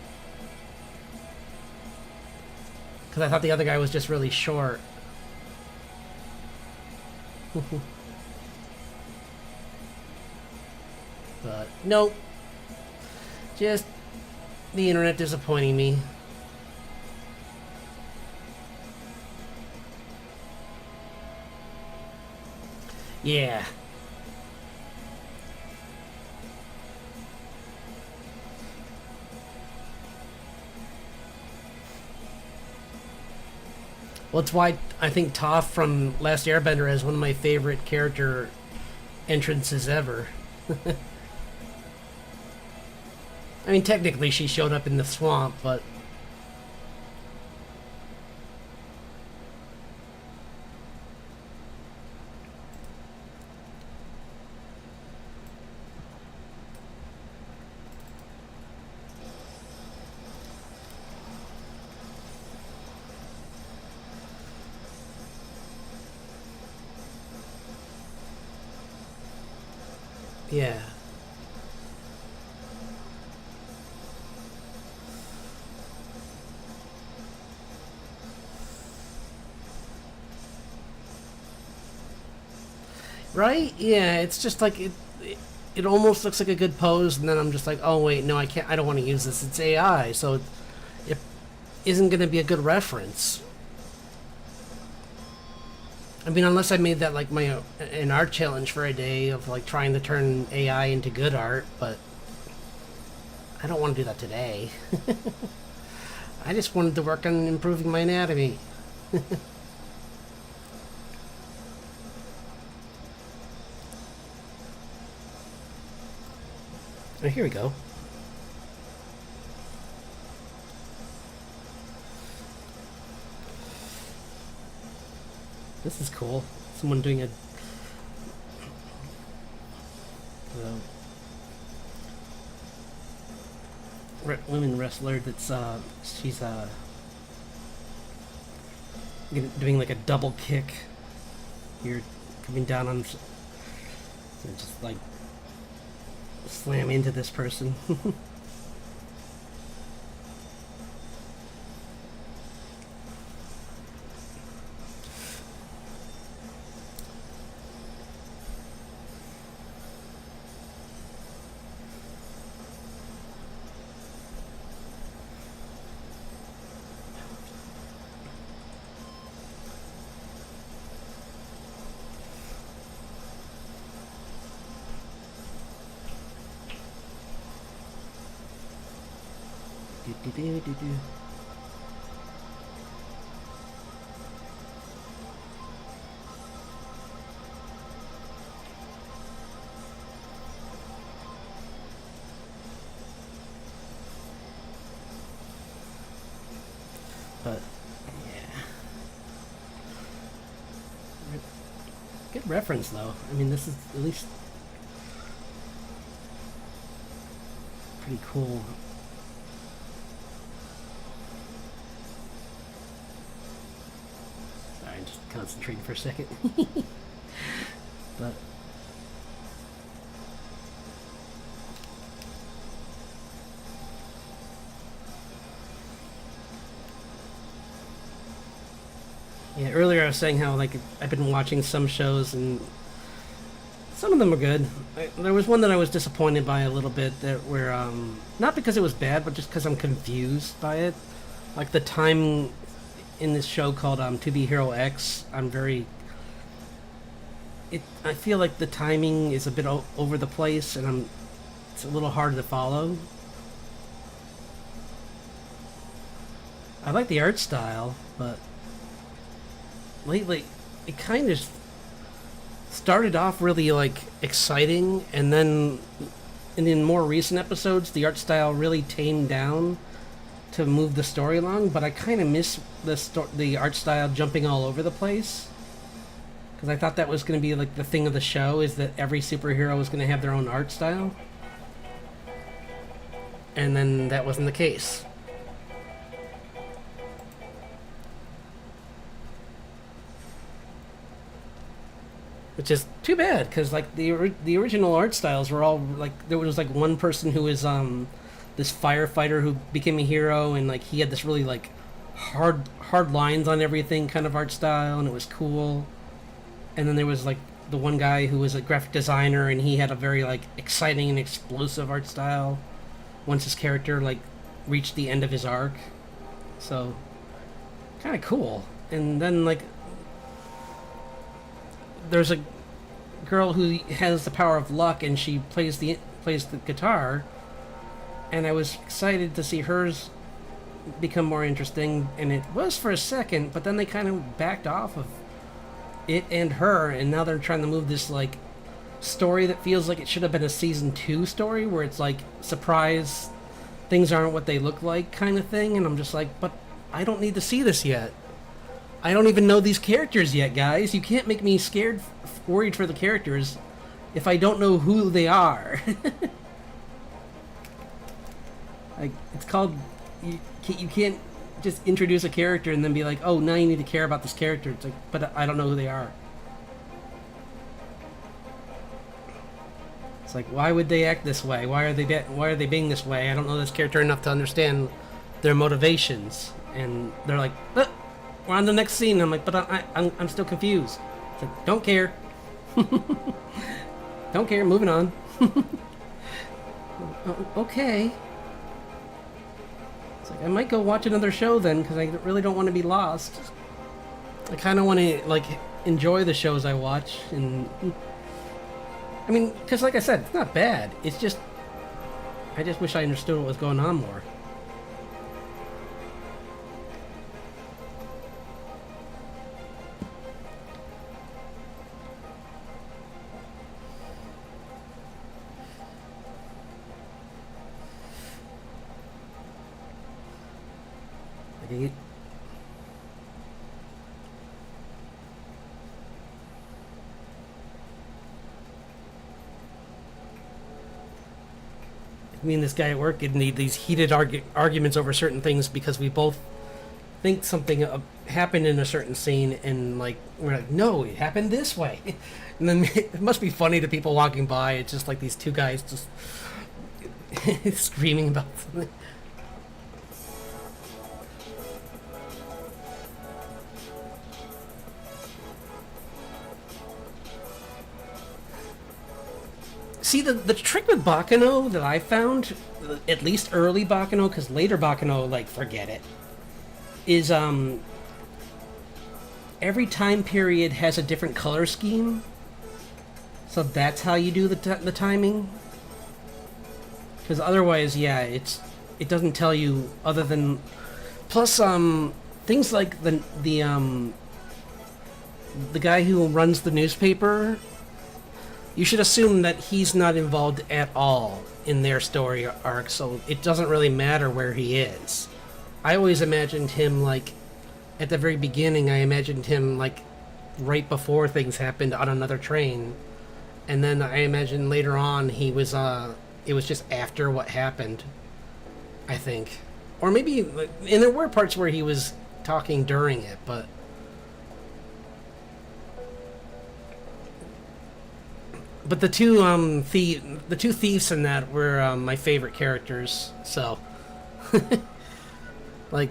Because I thought the other guy was just really short. But nope, just the internet disappointing me. Yeah. Well, it's why I think Toph from Last Airbender is one of my favorite character entrances ever. I mean, technically she showed up in the swamp, but... Yeah. Right? Yeah, it's just like it almost looks like a good pose, and then I'm just like, oh wait, no, I can't. I don't want to use this. It's AI, so it isn't going to be a good reference. I mean, unless I made that like my an art challenge for a day of like trying to turn AI into good art, but I don't want to do that today. I just wanted to work on improving my anatomy. Oh, here we go. This is cool. Someone doing a women wrestler that's she's doing like a double kick. You're coming down on and just like slam into this person. Do. But yeah, good reference though. I mean, this is at least pretty cool. Sorry, I'm just concentrating for a second. But yeah, earlier I was saying how like I've been watching some shows and some of them are good. There was one that I was disappointed by a little bit that where not because it was bad, but just because I'm confused by it. Like the time in this show called To Be Hero X, I'm very. I feel like the timing is a bit over the place, and it's a little hard to follow. I like the art style, but lately it kind of started off really like exciting, and then in more recent episodes the art style really tamed down to move the story along. But I kind of miss the art style jumping all over the place, because I thought that was going to be like the thing of the show, is that every superhero was going to have their own art style, and then that wasn't the case. Which is too bad, because like the original art styles were all like, there was like one person who was this firefighter who became a hero, and like he had this really like hard lines on everything kind of art style, and it was cool. And then there was like the one guy who was a graphic designer, and he had a very like exciting and explosive art style once his character like reached the end of his arc. So kind of cool. And then like there's a girl who has the power of luck, and she plays the guitar, and I was excited to see hers become more interesting, and it was for a second, but then they kind of backed off of it and her, and now they're trying to move this like story that feels like it should have been a season 2 story, where it's like, surprise, things aren't what they look like kind of thing. And I'm just like, but I don't need to see this yet. I don't even know these characters yet, guys. You can't make me scared, worried for the characters if I don't know who they are. Like, it's called, you can't just introduce a character and then be like, oh, now you need to care about this character. It's like, but I don't know who they are. It's like, why would they act this way? Why are they being this way? I don't know this character enough to understand their motivations. And they're like, but we're on the next scene. I'm like, but I'm still confused. It's like, don't care. Don't care. Moving on. Okay. It's like, I might go watch another show then, because I really don't want to be lost. I kind of want to, like, enjoy the shows I watch, and... I mean, because like I said, it's not bad. It's just... I just wish I understood what was going on more. Like, me and this guy at work get need these heated arguments over certain things because we both think something happened in a certain scene, and like we're like, no, it happened this way. And then it must be funny to people walking by. It's just like these two guys just screaming about something. See, the trick with Baccano that I found, at least early Baccano, because later Baccano, like, forget it, is every time period has a different color scheme. So that's how you do the timing. Because otherwise, yeah, it doesn't tell you other than... Plus, things like the guy who runs the newspaper... You should assume that he's not involved at all in their story arc, so it doesn't really matter where he is. I always imagined him, like, at the very beginning, I imagined him, like, right before things happened on another train. And then I imagined later on he was, it was just after what happened, I think. Or maybe, and there were parts where he was talking during it, but... But the two thieves in that were my favorite characters. So, like,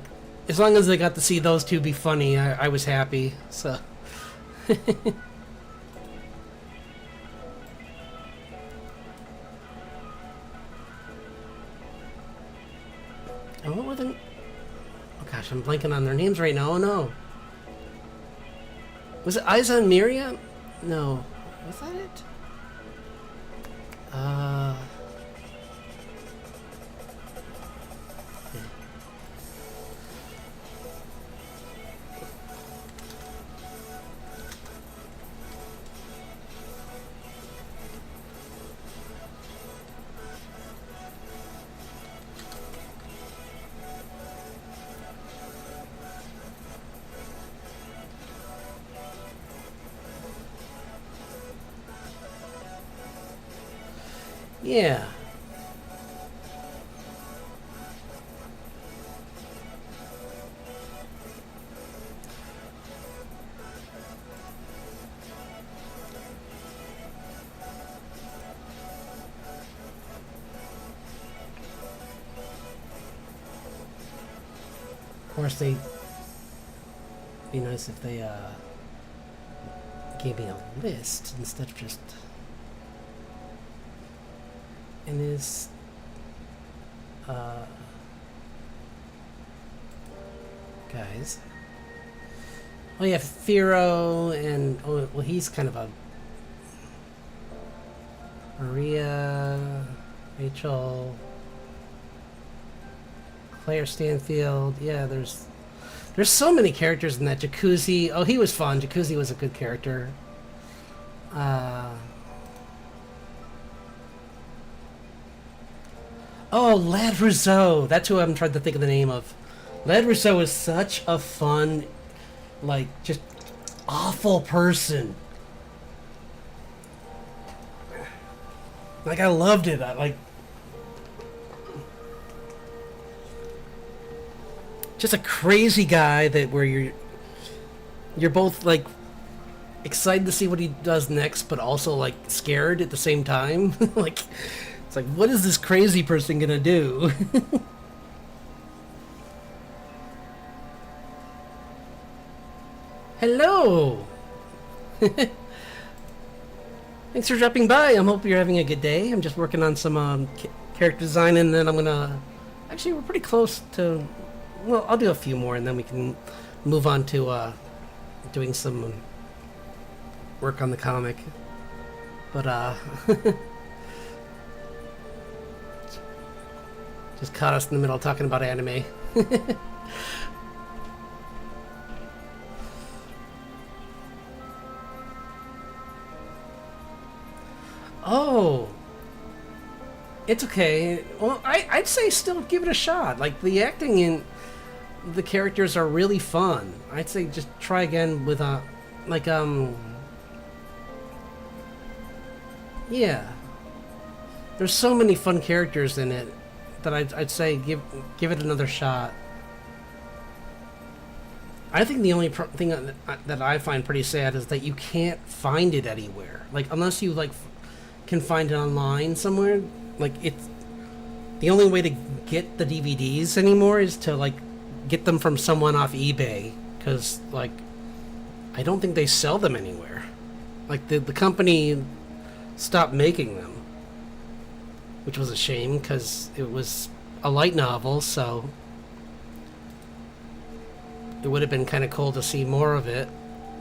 as long as I got to see those two be funny, I was happy. So, what were the? Oh gosh, I'm blanking on their names right now. Oh no, was it Aiza and Miria? No, was that it? Yeah. Of course, they'd be nice if they gave me a list instead of just... And his guys. Oh yeah, Firo and well, he's kind of a Maria, Rachel, Claire Stanfield. Yeah, there's so many characters in that. Jacuzzi. Oh, he was fun. Jacuzzi was a good character. Oh, Lad Rousseau. That's who I'm trying to think of the name of. Lad Rousseau is such a fun, like, just awful person. Like, I loved it. Just a crazy guy that where you're both, like, excited to see what he does next, but also like scared at the same time. Like, it's like, what is this crazy person gonna do? Hello! Thanks for dropping by. I hope you're having a good day. I'm just working on some character design, and then I'm gonna... Actually, we're pretty close to... Well, I'll do a few more, and then we can move on to doing some work on the comic. But, just caught us in the middle talking about anime. Oh, it's okay. Well, I'd say still give it a shot. Like, the acting in the characters are really fun. I'd say just try again with like yeah. There's so many fun characters in it that I'd say give it another shot. I think the only thing that I find pretty sad is that you can't find it anywhere. Like, unless you like can find it online somewhere. Like, it's the only way to get the DVDs anymore is to like get them from someone off eBay, because like I don't think they sell them anywhere. Like, the company stopped making them, which was a shame because it was a light novel, so it would have been kind of cool to see more of it,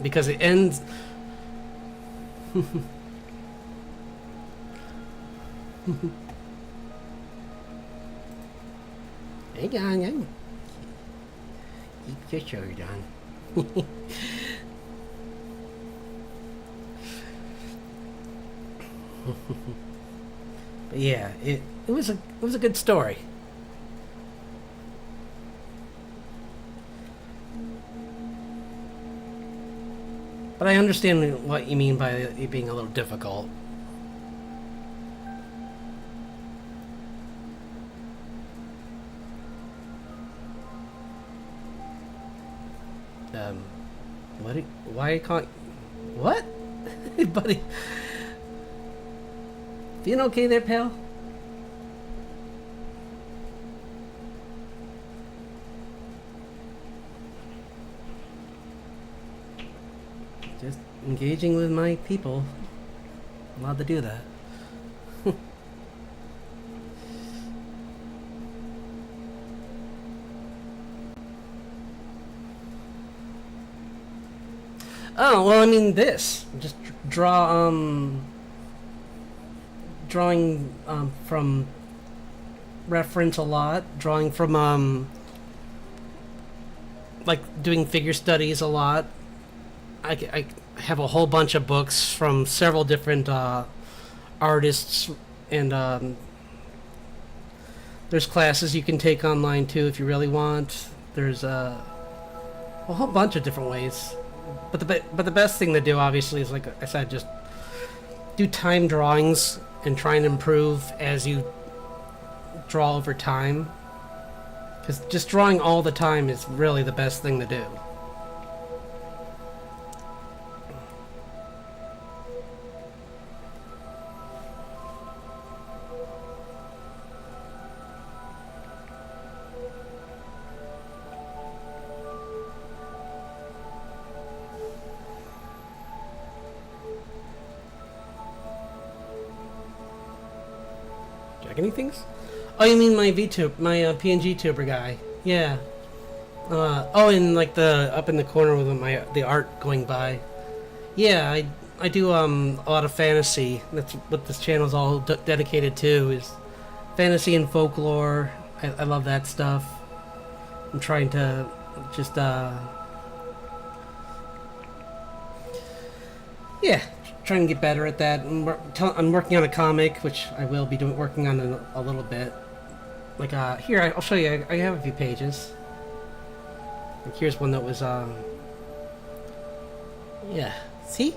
because it ends... Hang on, keep your shirt on. But yeah, it was a good story. But I understand what you mean by it being a little difficult. Why can't... What? Hey, buddy. Feeling okay there, pal? Just engaging with my people. I'm allowed to do that. Oh, well, I mean, this. Just draw, drawing, from reference a lot. Drawing from, like, doing figure studies a lot. I have a whole bunch of books from several different, artists, and, there's classes you can take online, too, if you really want. There's, a whole bunch of different ways. But the best thing to do, obviously, is, like I said, just do time drawings and try and improve as you draw over time. Because just drawing all the time is really the best thing to do. Anything? Oh, you mean my VTuber, my PNG tuber guy? Yeah. Oh, and like the up in the corner with the art going by. Yeah, I do a lot of fantasy. That's what this channel is all dedicated to, is fantasy and folklore. I love that stuff. I'm trying to just yeah. Try and get better at that. I'm working on a comic, which I will be working on in a little bit. Like, here, I'll show you. I have a few pages. Like, here's one that was, yeah. See?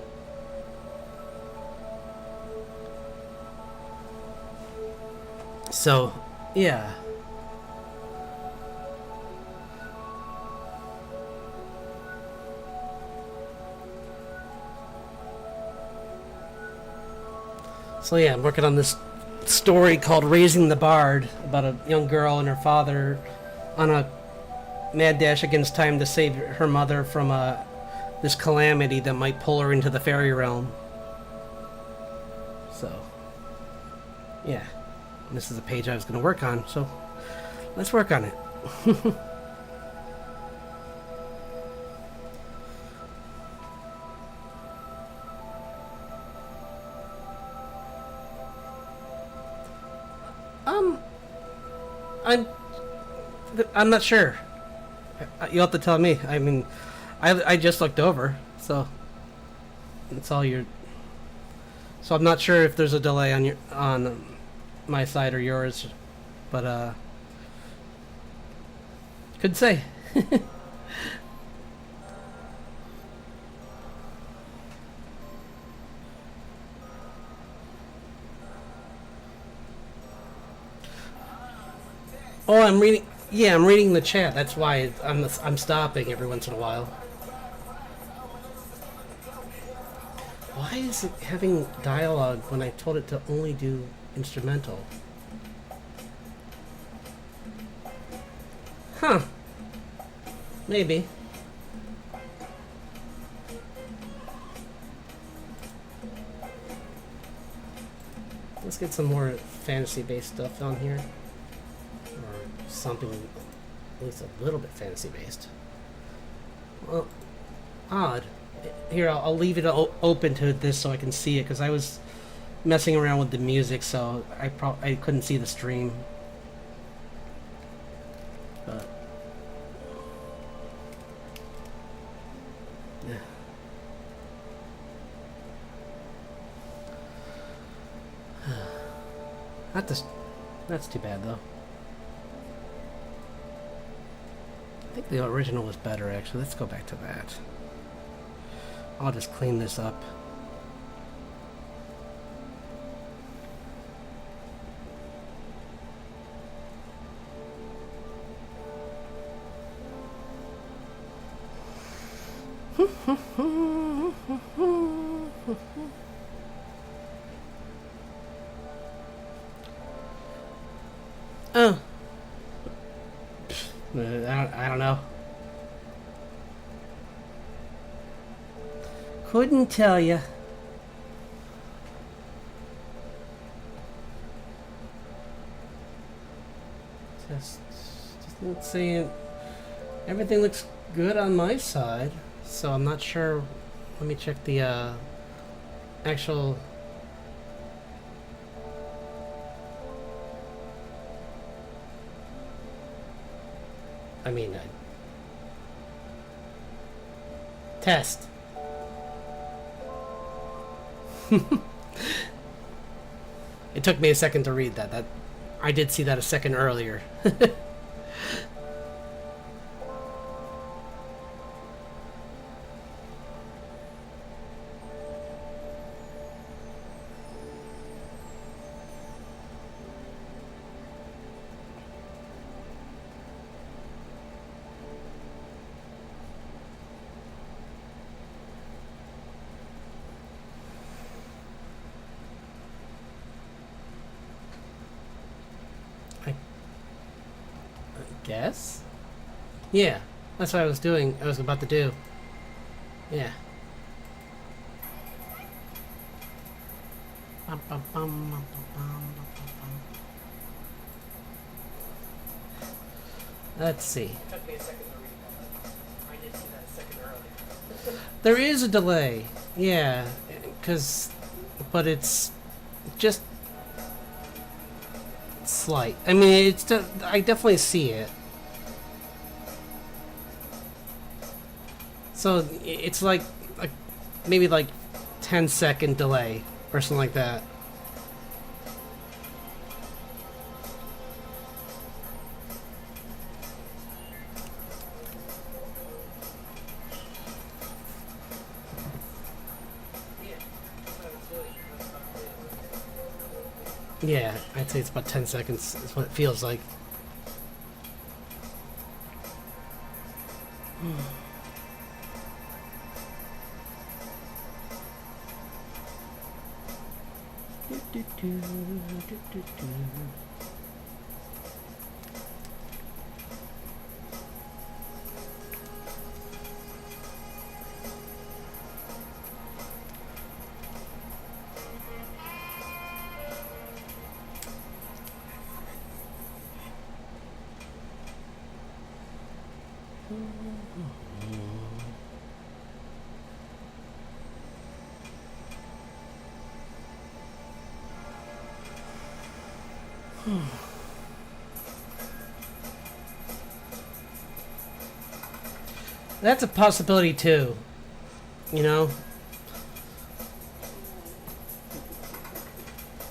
So, yeah. So yeah, I'm working on this story called Raising the Bard about a young girl and her father on a mad dash against time to save her mother from this calamity that might pull her into the fairy realm. So, yeah. This is a page I was going to work on, so let's work on it. I'm I'm not sure. You'll have to tell me. I mean, I just looked over, so it's all your. So I'm not sure if there's a delay on my side or yours, but could say. Oh, I'm reading. Yeah, I'm reading the chat. That's why I'm stopping every once in a while. Why is it having dialogue when I told it to only do instrumental? Huh. Maybe. Let's get some more fantasy-based stuff on here. Or something at least a little bit fantasy-based. Well, odd. Here, I'll leave it open to this so I can see it, because I was messing around with the music, so I couldn't see the stream. But yeah. That's too bad, though. I think the original was better, actually. Let's go back to that. I'll just clean this up. Oh. I don't know. Couldn't tell you. Just let's see. Everything looks good on my side, so I'm not sure. Let me check the actual. I mean, test. It took me a second to read that. I did see that a second earlier. Guess? Yeah, that's what I was doing. I was about to do. Yeah. Let's see. It took me a second to read that. I did see that a second earlier. There is a delay. Yeah, but it's just slight. I mean, I definitely see it. So it's like maybe like 10-second delay or something like that. Yeah, I'd say it's about 10 seconds is what it feels like. Do, do, do, do, do, do. That's a possibility too, you know?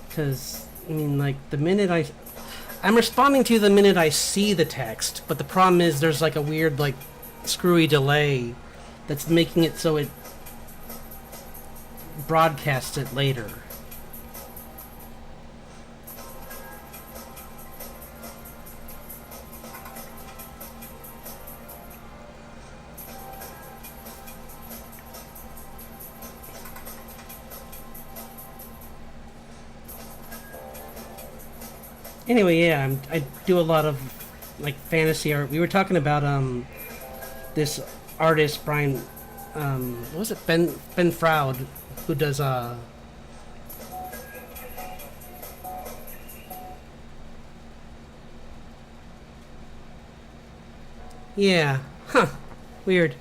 Because, I mean, like, I'm responding to you the minute I see the text, but the problem is there's, like, a weird, like, screwy delay that's making it so it broadcasts it later. Anyway, yeah, I do a lot of like fantasy art. We were talking about this artist Brian, what was it, Ben Froud, who does yeah, huh, weird.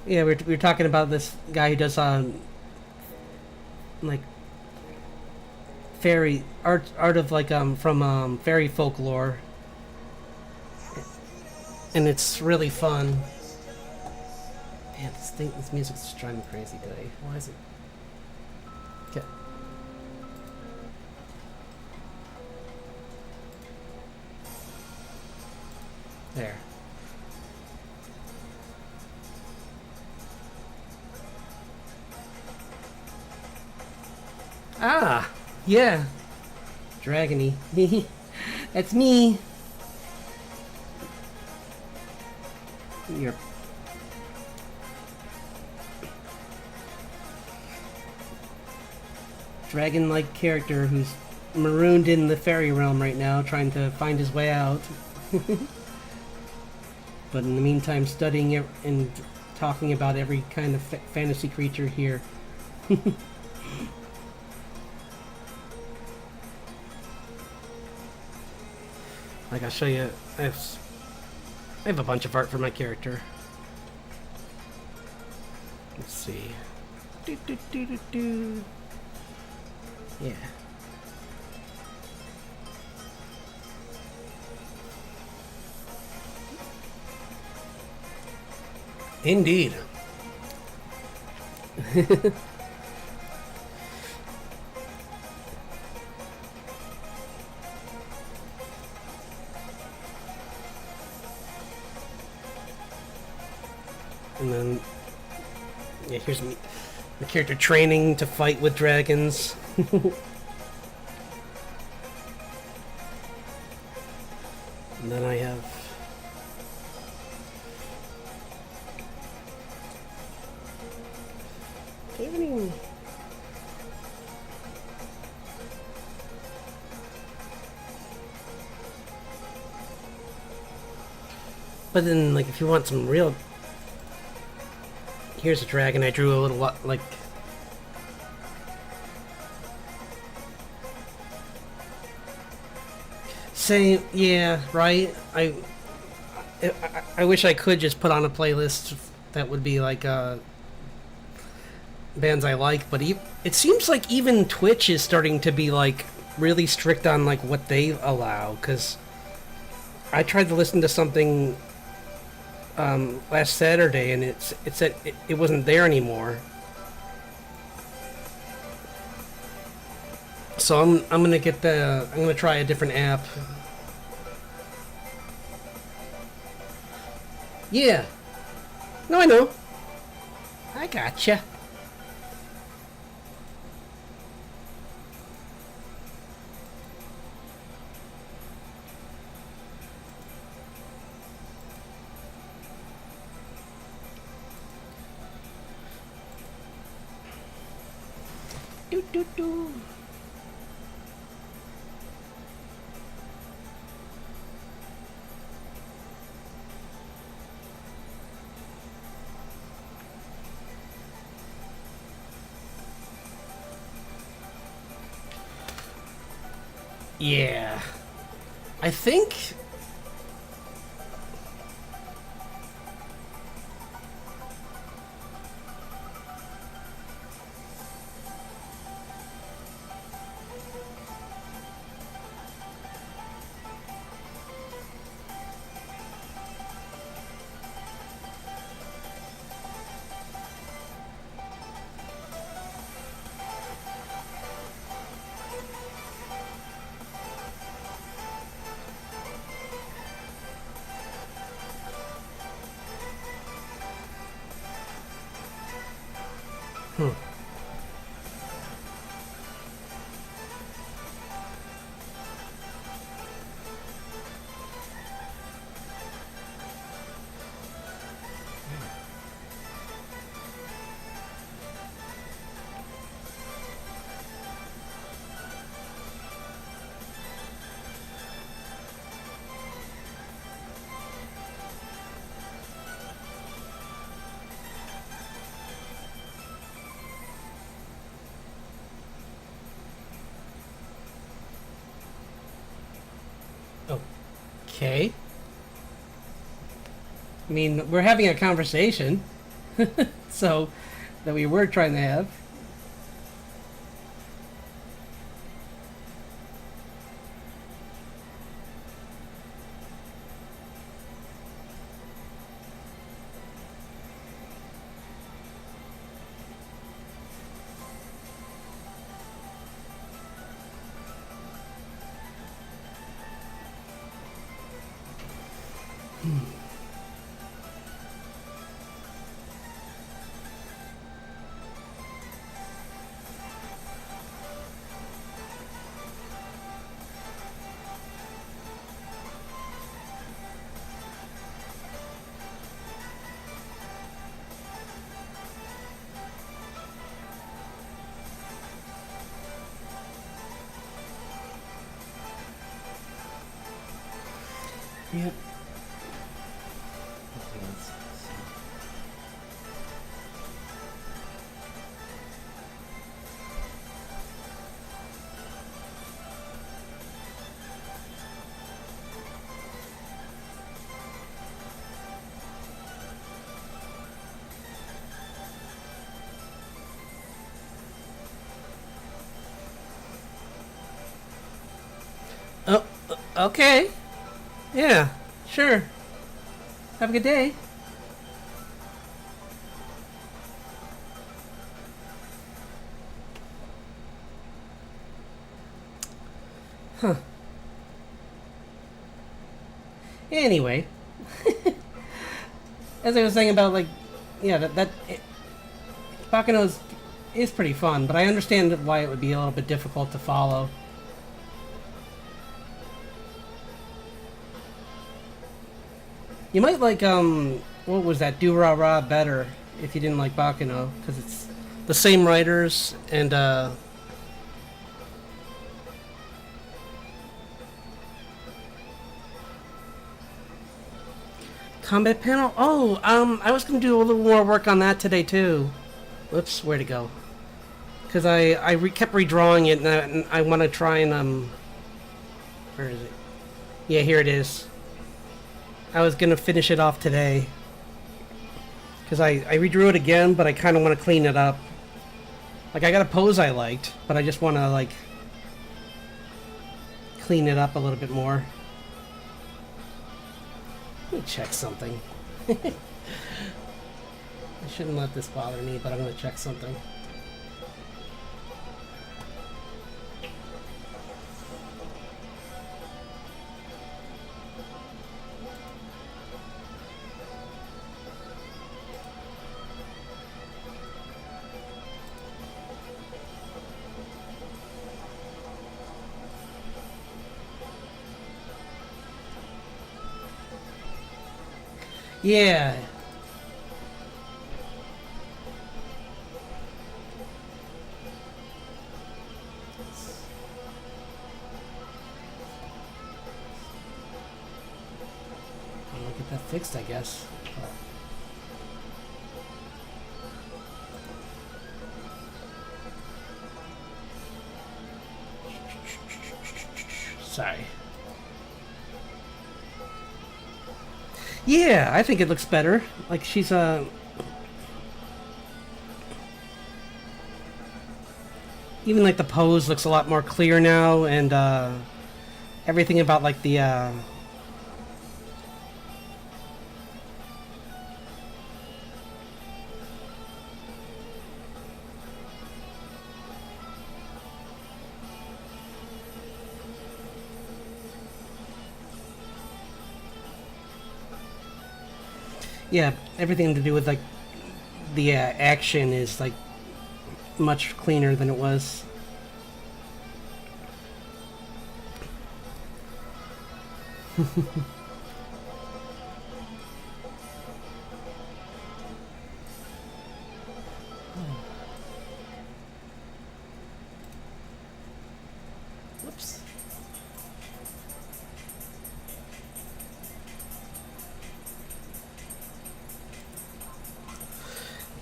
Yeah, we were talking about this guy who does like fairy art of like from fairy folklore, and it's really fun. Man, this music's just driving me crazy today. Why is it? Okay. There. Ah, yeah. Dragony. That's me. You're dragon-like character who's marooned in the fairy realm right now, trying to find his way out. But in the meantime, studying it and talking about every kind of fantasy creature here. Like, I'll show you. I have a bunch of art for my character. Let's see. Do, do, do, do, do. Yeah. Indeed. And then, yeah, here's me, the character training to fight with dragons. And then I have any... But then, like, if you want some real... Here's a dragon I drew a little, like... Same, yeah, right? I wish I could just put on a playlist that would be, like, bands I like, but it seems like even Twitch is starting to be, like, really strict on, like, what they allow, because I tried to listen to something last Saturday, and it said it wasn't there anymore. So I'm gonna try a different app. Yeah. No, I know. I gotcha. Do do do. Yeah. I think... Okay. I mean, we're having a conversation. So, that we were trying to have. Yep. Oh, okay. Yeah, sure. Have a good day. Huh. Anyway, as I was saying about, like, yeah, Bakano is pretty fun, but I understand why it would be a little bit difficult to follow. You might like, what was that, Do Ra Ra better if you didn't like Bakano, because it's the same writers, and, combat panel? Oh, I was gonna do a little more work on that today, too. Whoops, where'd it go? Because kept redrawing it, and I want to try and, where is it? Yeah, here it is. I was gonna finish it off today. Because I redrew it again, but I kind of want to clean it up. Like, I got a pose I liked, but I just want to, like, clean it up a little bit more. Let me check something. I shouldn't let this bother me, but I'm going to check something. Yeah. fixed, I guess. Sorry. Yeah, I think it looks better. Like she's even like the pose looks a lot more clear now, and everything about like the yeah, everything to do with like the action is like much cleaner than it was. Whoops.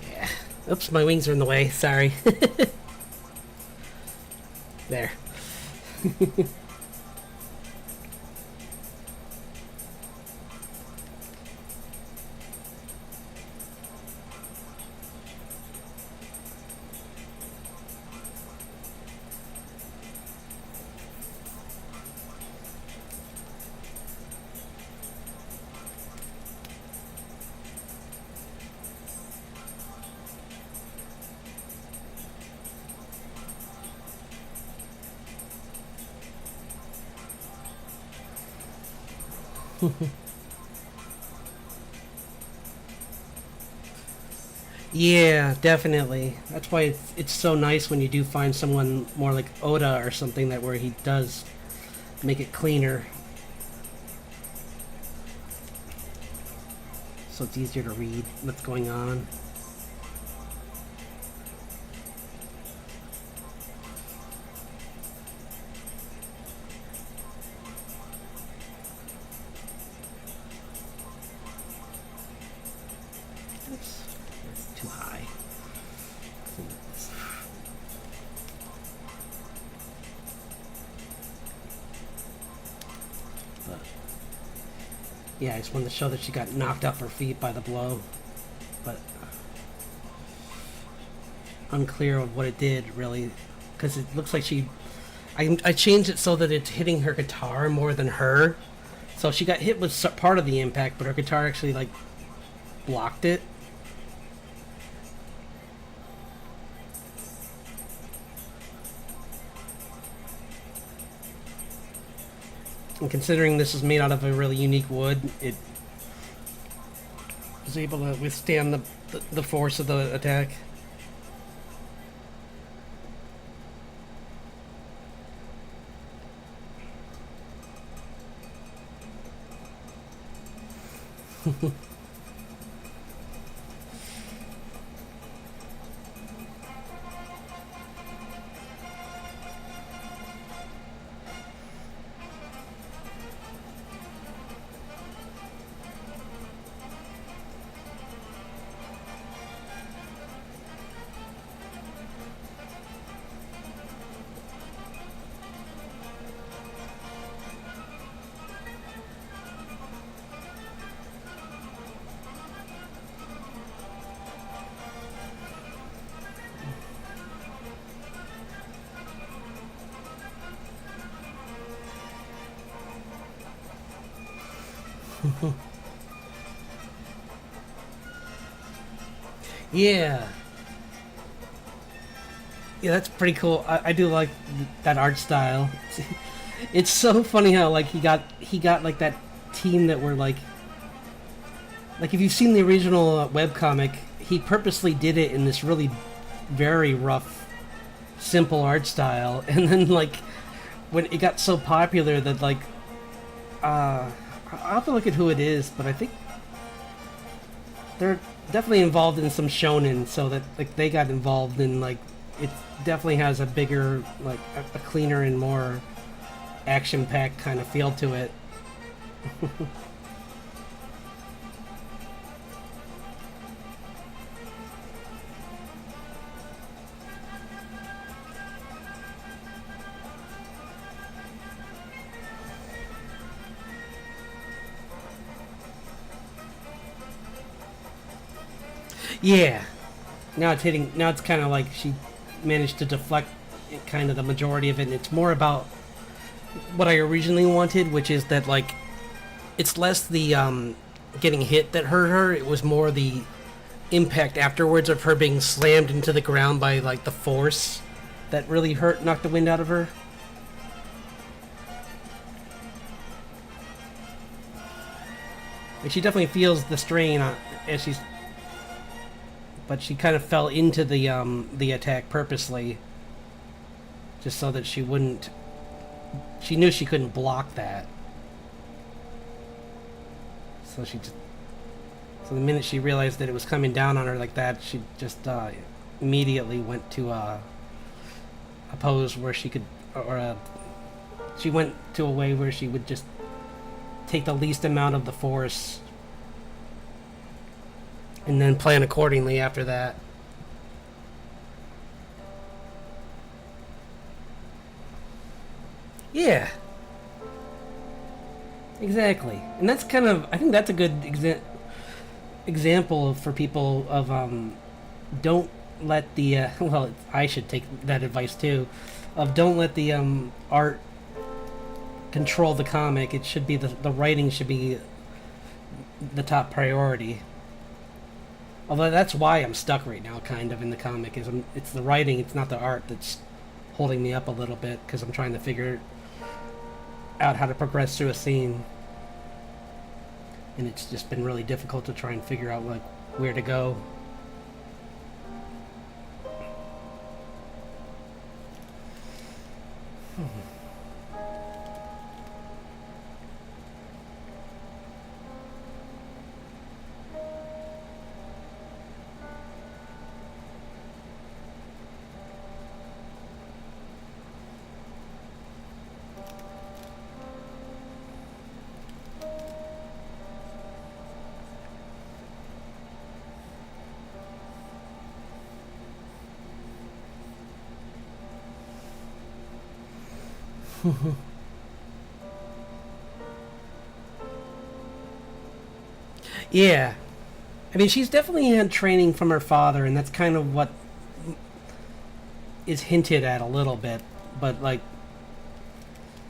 Yeah. Oops, my wings are in the way. Sorry. There. Yeah, definitely. That's why it's so nice when you do find someone more like Oda or something that where he does make it cleaner, so it's easier to read what's going on. Oops, that's too high. But yeah, I just wanted to show that she got knocked off her feet by the blow, but unclear of what it did really, because it looks like she. I changed it so that it's hitting her guitar more than her, so she got hit with part of the impact, but her guitar actually like blocked it. And considering this is made out of a really unique wood, it was able to withstand the force of the attack. Yeah. Yeah, that's pretty cool. I do like that art style. It's so funny how like he got like that team that were like if you've seen the original webcomic, he purposely did it in this really very rough, simple art style, and then like when it got so popular that like I'll have to look at who it is, but I think they're definitely involved in some shonen, so that like they got involved in like it definitely has a bigger like a cleaner and more action packed kind of feel to it. Yeah. Now it's hitting. Now it's kind of like she managed to deflect kind of the majority of it. And it's more about what I originally wanted, which is that like it's less the getting hit that hurt her. It was more the impact afterwards of her being slammed into the ground by like the force that really hurt, knocked the wind out of her. Like she definitely feels the strain as she's, but she kind of fell into the attack purposely, just so that she wouldn't. She knew she couldn't block that, so she just. So the minute she realized that it was coming down on her like that, she just immediately went to a pose where she could, she went to a way where she would just take the least amount of the force and then plan accordingly after that. Yeah. Exactly. And that's kind of, I think that's a good example for people of don't let the well, I should take that advice too, of don't let the art control the comic. It should be the writing should be the top priority. Although that's why I'm stuck right now, kind of in the comic. It's the writing, it's not the art that's holding me up a little bit because I'm trying to figure out how to progress through a scene, and it's just been really difficult to try and figure out like where to go. Yeah. I mean, she's definitely had training from her father, and that's kind of what is hinted at a little bit. But like,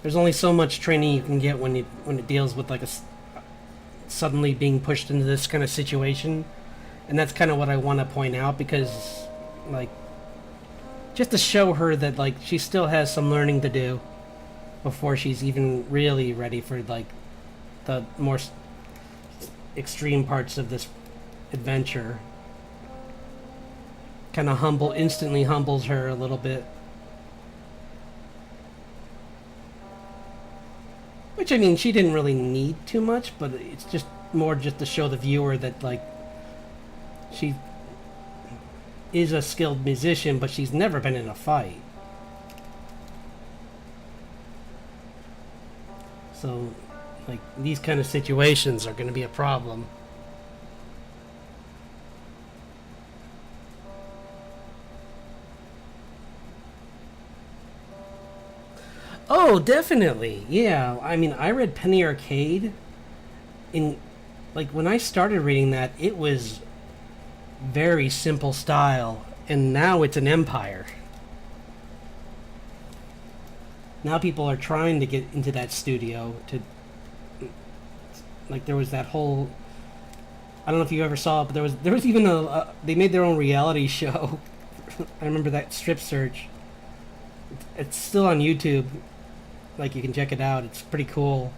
there's only so much training you can get when it deals with like suddenly being pushed into this kind of situation, and that's kind of what I want to point out because, like, just to show her that like she still has some learning to do before she's even really ready for like the more extreme parts of this adventure. Kind of instantly humbles her a little bit. Which, I mean, she didn't really need too much, but it's just more just to show the viewer that, like, she is a skilled musician, but she's never been in a fight. So, like, these kind of situations are going to be a problem. Oh, definitely. Yeah. I mean, I read Penny Arcade in, like, when I started reading that, it was very simple style, and now it's an empire. Now people are trying to get into that studio to, like, there was that whole, I don't know if you ever saw it, but there was even they made their own reality show. I remember that, Strip Search. It's still on YouTube. Like, you can check it out. It's pretty cool.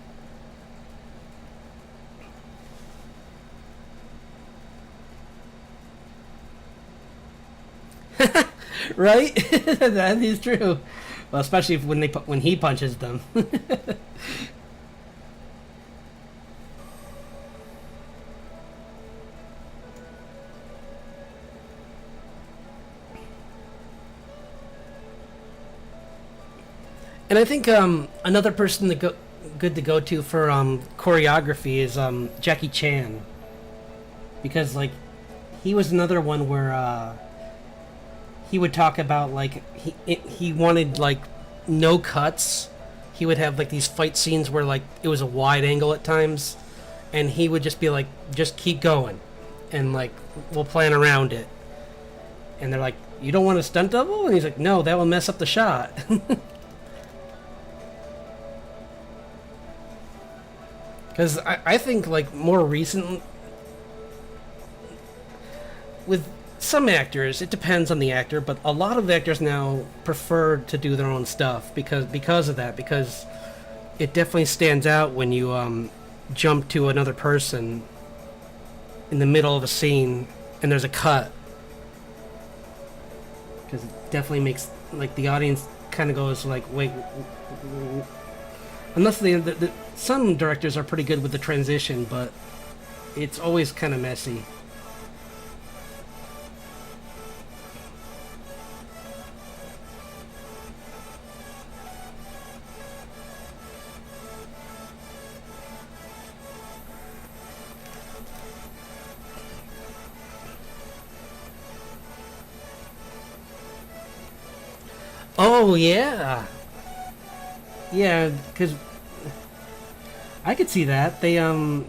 Right? That is true. Well, especially when he punches them. And I think another person good to go to for choreography is Jackie Chan, because like he was another one where he would talk about like he wanted like no cuts. He would have like these fight scenes where like it was a wide angle at times, and he would just be like, just keep going, and like we'll plan around it. And they're like, you don't want a stunt double? And he's like, no, that will mess up the shot. Because I think, like, more recent... With some actors, it depends on the actor, but a lot of actors now prefer to do their own stuff because of that. Because it definitely stands out when you jump to another person in the middle of a scene and there's a cut. Because it definitely makes, like, the audience kind of goes like, wait. Unless some directors are pretty good with the transition, but it's always kind of messy. Oh, yeah. Yeah, because I could see that. I'll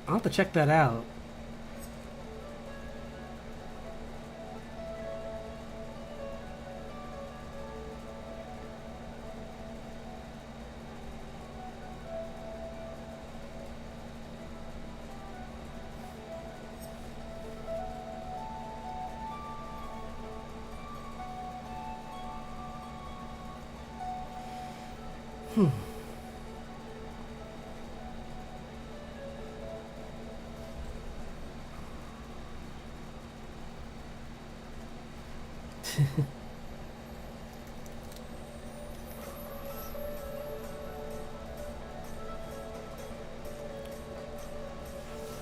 have to check that out.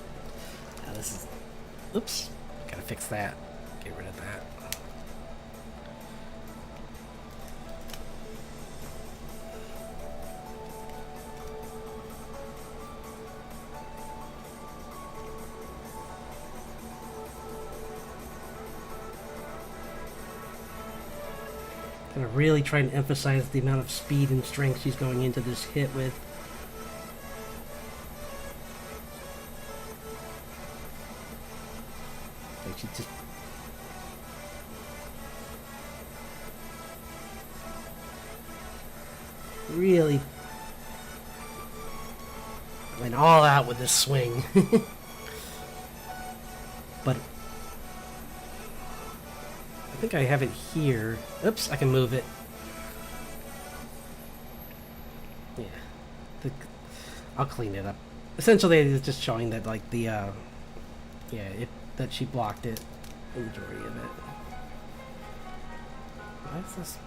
Now this is... Oops. Gotta fix that. Get rid of that. Gonna really try and emphasize the amount of speed and strength she's going into this hit with. Like she just... really went all out with this swing. But I think I have it here. Oops, I can move it. Yeah. I'll clean it up. Essentially, it's just showing that, like, that she blocked it. The majority of it. Why is this?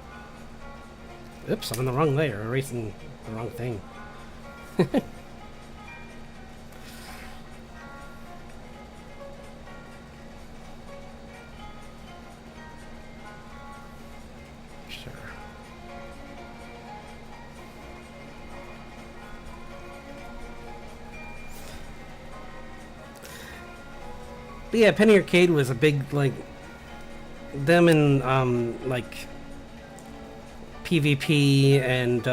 Oops, I'm in the wrong layer. I'm erasing the wrong thing. But yeah, Penny Arcade was a big, like, them and, like, PvP and,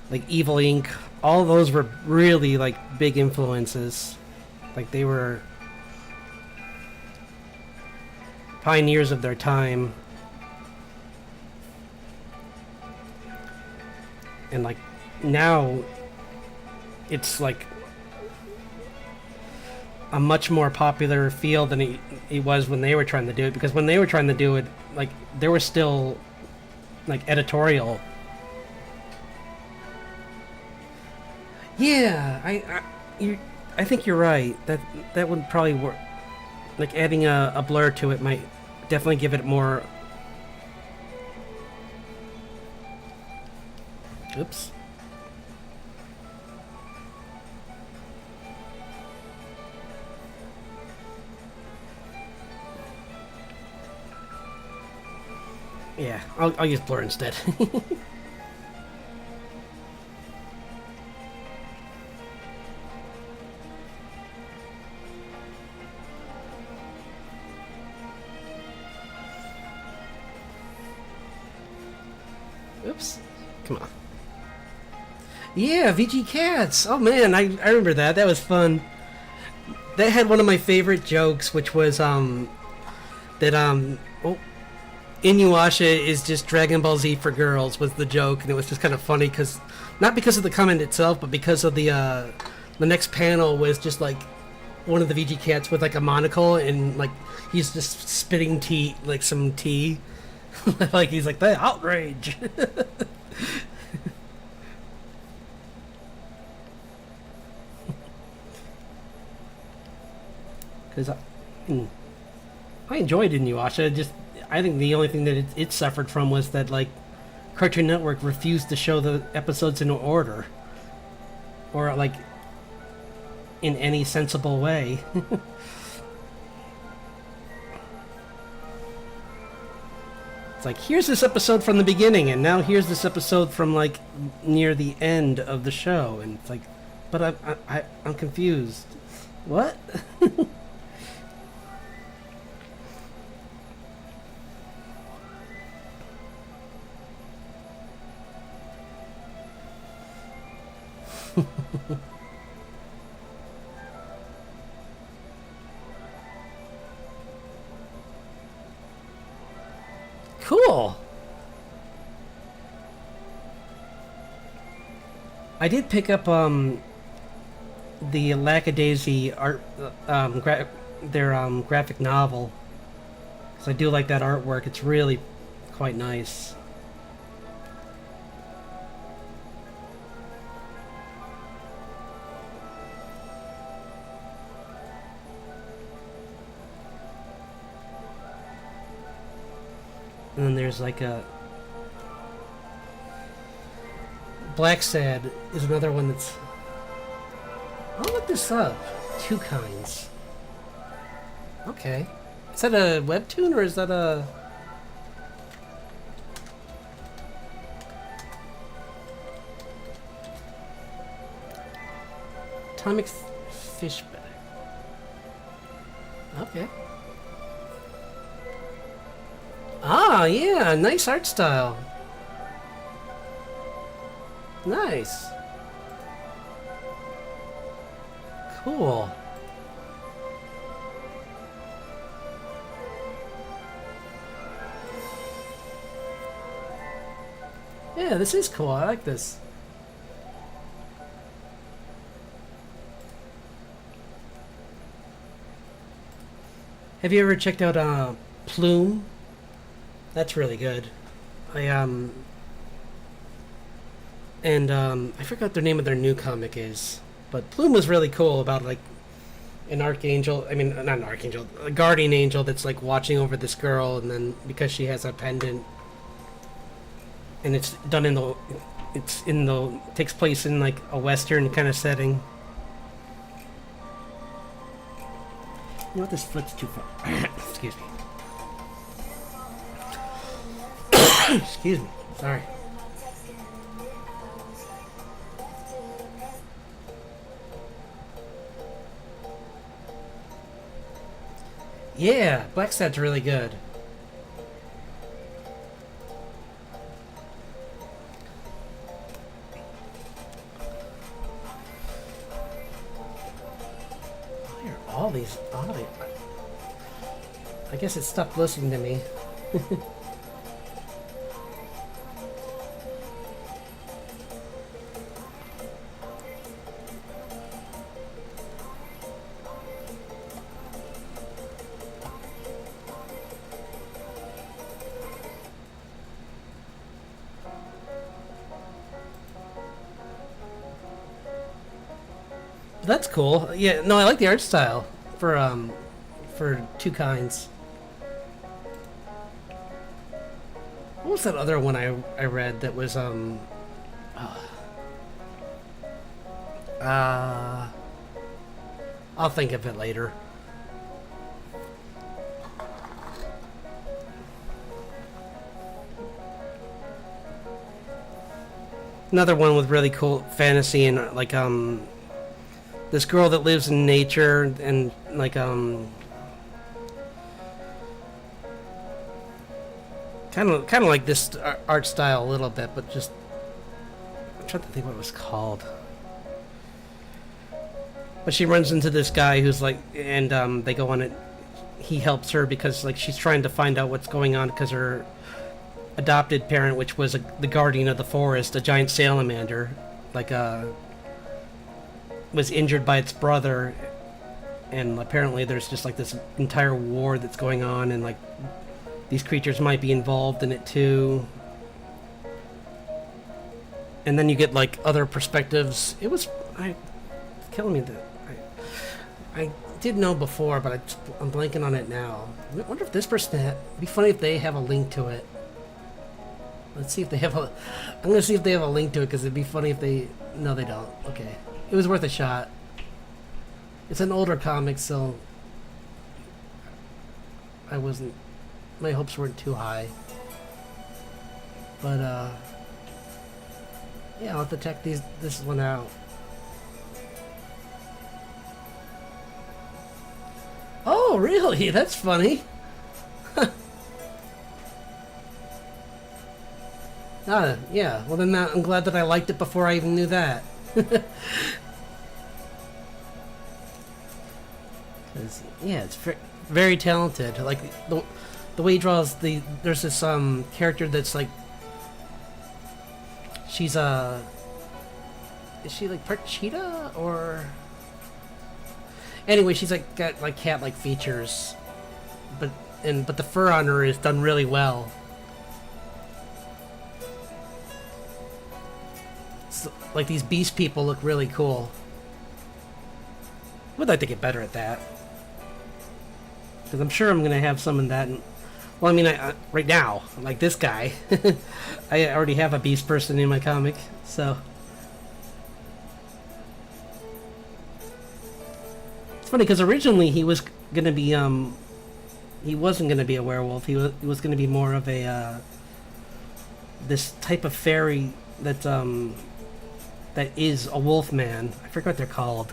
like, Evil Inc. All those were really, like, big influences. Like, they were pioneers of their time. And, like, now it's, like, a much more popular field than it was when they were trying to do it, because when they were trying to do it, like, there was still, like, editorial. Yeah, I think you're right. That would probably work. Like, adding a blur to it might definitely give it more... Oops. Yeah, I'll use blur instead. Oops. Come on. Yeah, VG Cats. Oh man, I remember that. That was fun. That had one of my favorite jokes, which was that Inuyasha is just Dragon Ball Z for girls was the joke, and it was just kind of funny because not because of the comment itself, but because of the next panel was just like one of the VG cats with like a monocle and like he's just spitting tea, like some tea, like he's like the outrage. Because I enjoyed Inuyasha. Just I think the only thing that it suffered from was that like Cartoon Network refused to show the episodes in order, or like in any sensible way. It's like here's this episode from the beginning, and now here's this episode from like near the end of the show, and it's like, but I'm confused. What? Cool. I did pick up the Lackadaisy art their graphic novel, because I do like that artwork. It's really quite nice. And then there's like a Black Sad is another one that's. I'll look this up. Two kinds. Okay. Is that a webtoon or is that a? Atomic Fishback. Okay. Ah, yeah, nice art style. Nice. Cool. Yeah, this is cool. I like this. Have you ever checked out Plume? That's really good. I I forgot the name of their new comic is, but Plume was really cool about like an archangel. I mean, not an archangel, a guardian angel that's like watching over this girl, and then because she has a pendant, and it's done in the, takes place in like a western kind of setting. You know what? This foot's too far. Excuse me. Excuse me. Sorry. Yeah, Black Sat's really good. Why are all these audio? I guess it stopped listening to me. That's cool. Yeah, no, I like the art style for Two Kinds. What was that other one I read that was I'll think of it later. Another one with really cool fantasy and like this girl that lives in nature and like kind of like this art style a little bit, but just I'm trying to think what it was called. But she runs into this guy who's like, and they go on it. He helps her because like she's trying to find out what's going on because her adopted parent, which was the guardian of the forest, a giant salamander, like was injured by its brother, and apparently there's just like this entire war that's going on, and like these creatures might be involved in it too. And then you get like other perspectives. It was it's killing me that I did know before, but I'm blanking on it now. I wonder if this person it'd be funny if they have a link to it. Let's see if they have a. I'm gonna see if they have a link to it because it'd be funny if they. No, they don't. Okay, it was worth a shot. It's an older comic, so I wasn't. My hopes weren't too high. But yeah, I'll have to check this one out. Oh, really? That's funny. Yeah. Well, then I'm glad that I liked it before I even knew that. Yeah, it's very talented. Like the way he draws there's this character that's like she's is she like part cheetah or anyway, she's like got like cat-like features, but the fur on her is done really well. So, like these beast people look really cool. Would like to get better at that because I'm sure I'm gonna have some in that. Well, I mean, right now, like this guy, I already have a beast person in my comic, so. It's funny because originally he was gonna be he wasn't gonna be a werewolf. He was gonna be more of a this type of fairy that that is a wolf man. I forget what they're called,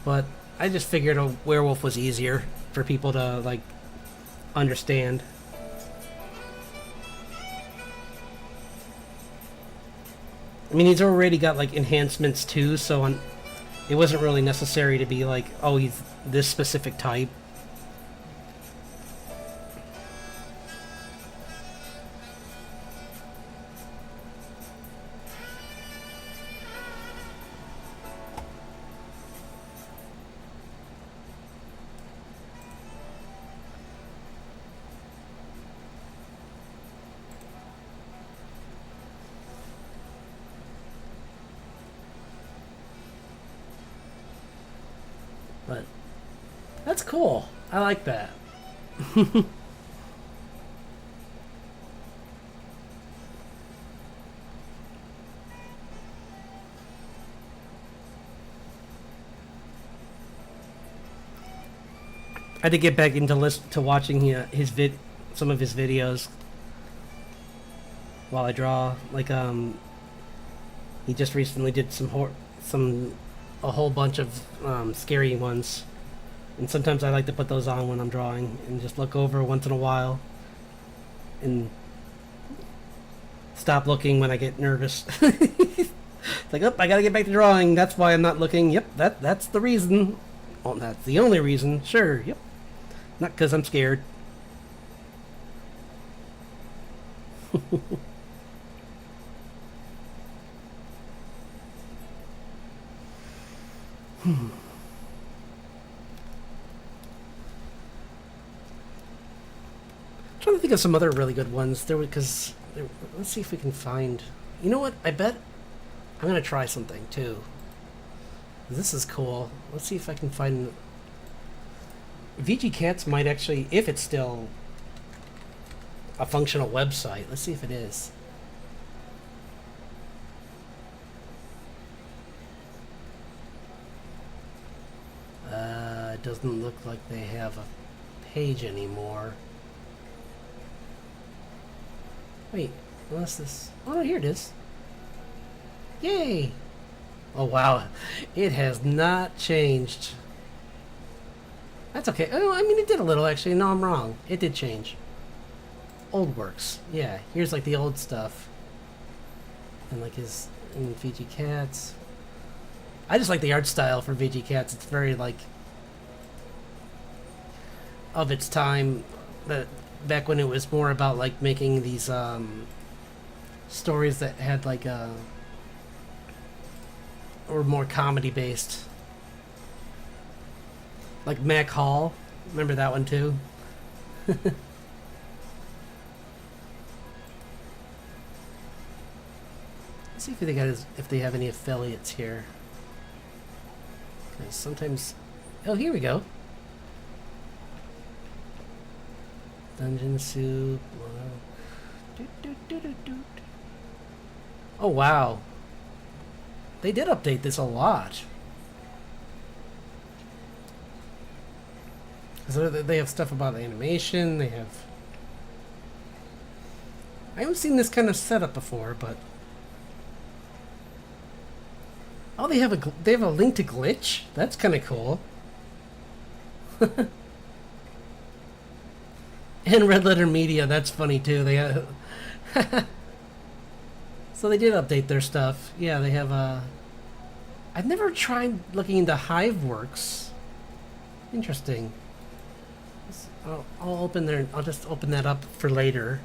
but I just figured a werewolf was easier for people to like understand. I mean, he's already got like enhancements too, so it wasn't really necessary to be like, oh, he's this specific type. But that's cool. I like that. I had to get back into watching some of his videos while I draw. Like he just recently did a whole bunch of scary ones, and sometimes I like to put those on when I'm drawing and just look over once in a while and stop looking when I get nervous. It's like, oh, I gotta get back to drawing. That's why I'm not looking. Yep, that's the reason. Well, that's the only reason. Sure, yep. Not because I'm scared. Trying to think of some other really good ones. Let's see if we can find. You know what? I bet I'm gonna try something too. This is cool. Let's see if I can find. VG Cats might actually, if it's still a functional website. Let's see if it is. It doesn't look like they have a page anymore. Wait, unless this... Oh, no, here it is. Yay! Oh, wow. It has not changed. That's okay. Oh, I mean, it did a little, actually. No, I'm wrong. It did change. Old works. Yeah, here's, like, the old stuff. And, like, his... And Fiji Cats. I just like the art style for VG Cats. It's very like of its time. That back when it was more about like making these stories that had like a or more comedy based. Like Mac Hall. Remember that one too? Let's see if if they have any affiliates here. Because sometimes... Oh, here we go. Dungeon Soup. Oh, wow. They did update this a lot. So they have stuff about animation. They have... I haven't seen this kind of setup before, but... Oh, they have a link to Glitch? That's kind of cool. And Red Letter Media, that's funny too. They So they did update their stuff. Yeah, they have I've never tried looking into Hiveworks. Interesting. I'll open there. I'll just open that up for later.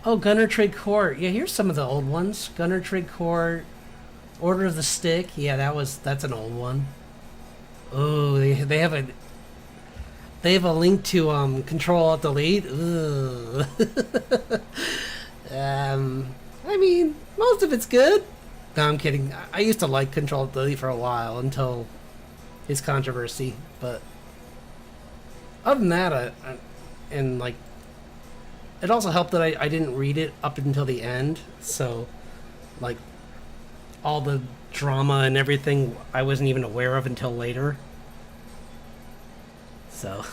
Oh, Gunner Trade Court. Yeah, here's some of the old ones. Gunner Trade Court, Order of the Stick. Yeah, that's an old one. Oh, they have a link to Control Alt Delete. I mean, most of it's good. No, I'm kidding. I used to like Control Alt Delete for a while until his controversy, but other than that, and like, it also helped that I didn't read it up until the end, so like all the drama and everything I wasn't even aware of until later. So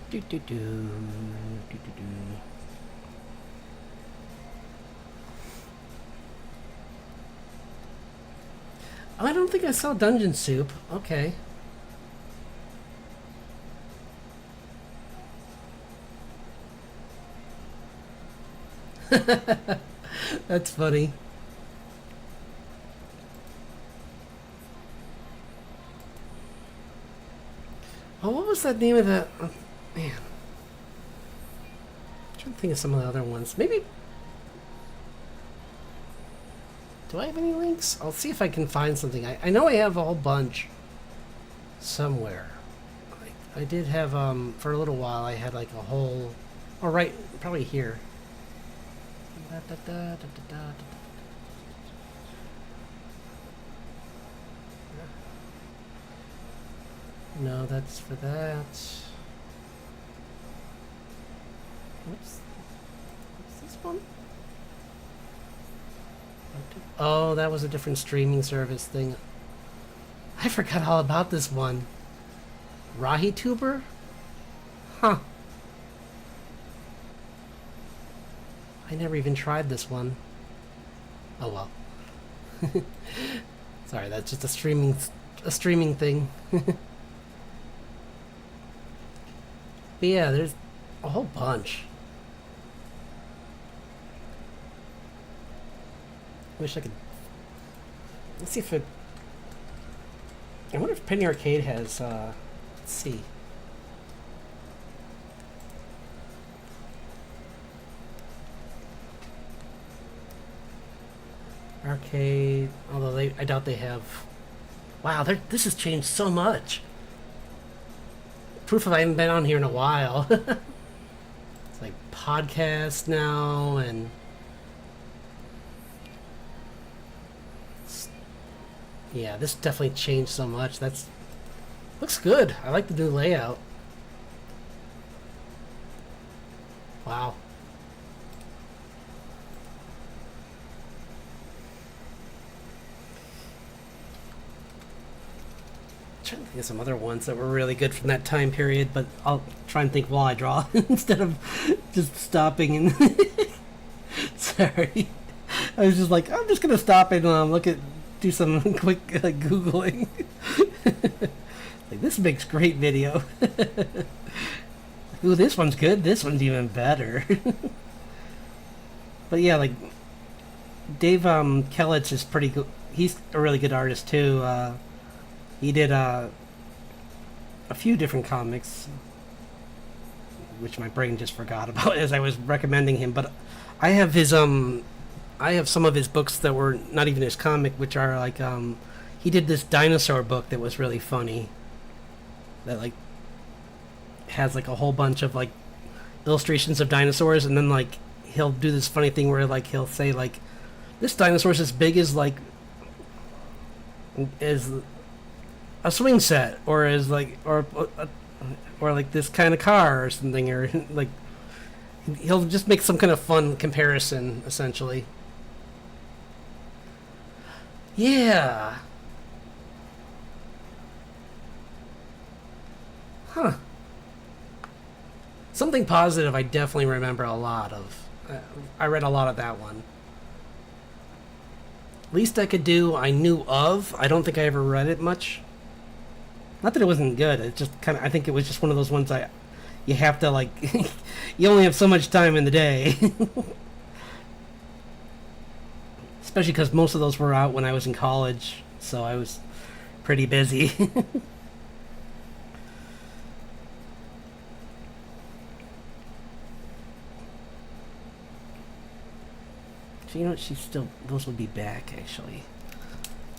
do do do do do do. I don't think I saw Dungeon Soup. Okay. That's funny. Oh, what was that name of that? Oh, man. I'm trying to think of some of the other ones. Maybe... Do I have any links? I'll see if I can find something. I know I have a whole bunch somewhere. I did have, for a little while, I had like a whole... Oh, right, probably here. No, that's for that. What's this one? Oh, that was a different streaming service thing. I forgot all about this one. RahiTuber? Huh. I never even tried this one. Oh well. Sorry, that's just a streaming thing. But yeah, there's a whole bunch. Wish I could... Let's see if it... I wonder if Penny Arcade has, let's see. Arcade, although I doubt they have... Wow, this has changed so much. proof of I haven't been on here in a while. It's like podcast now, and yeah, this definitely changed so much. That's looks good. I like the new layout. Wow. I'm trying to think of some other ones that were really good from that time period, but I'll try and think while I draw instead of just stopping and sorry. I was just like, I'm just gonna stop and do some quick googling. Like, this makes great video. Ooh, this one's good. This one's even better. But yeah, like Dave Kellitz is pretty good. He's a really good artist too. He did a few different comics, which my brain just forgot about as I was recommending him. But I have his I have some of his books that were not even his comic, which are like he did this dinosaur book that was really funny. That like has like a whole bunch of like illustrations of dinosaurs, and then like he'll do this funny thing where like he'll say like this dinosaur's as big as like as a swing set, or as like or like this kind of car or something, or like he'll just make some kind of fun comparison essentially. Yeah. Huh. Something Positive I definitely remember a lot of. I read a lot of that one. Least I Could Do I knew of. I don't think I ever read it much. Not that it wasn't good. It just kind of, I think it was just one of those ones you have to like you only have so much time in the day. Especially because most of those were out when I was in college, so I was pretty busy. So you know what? Those would be back actually.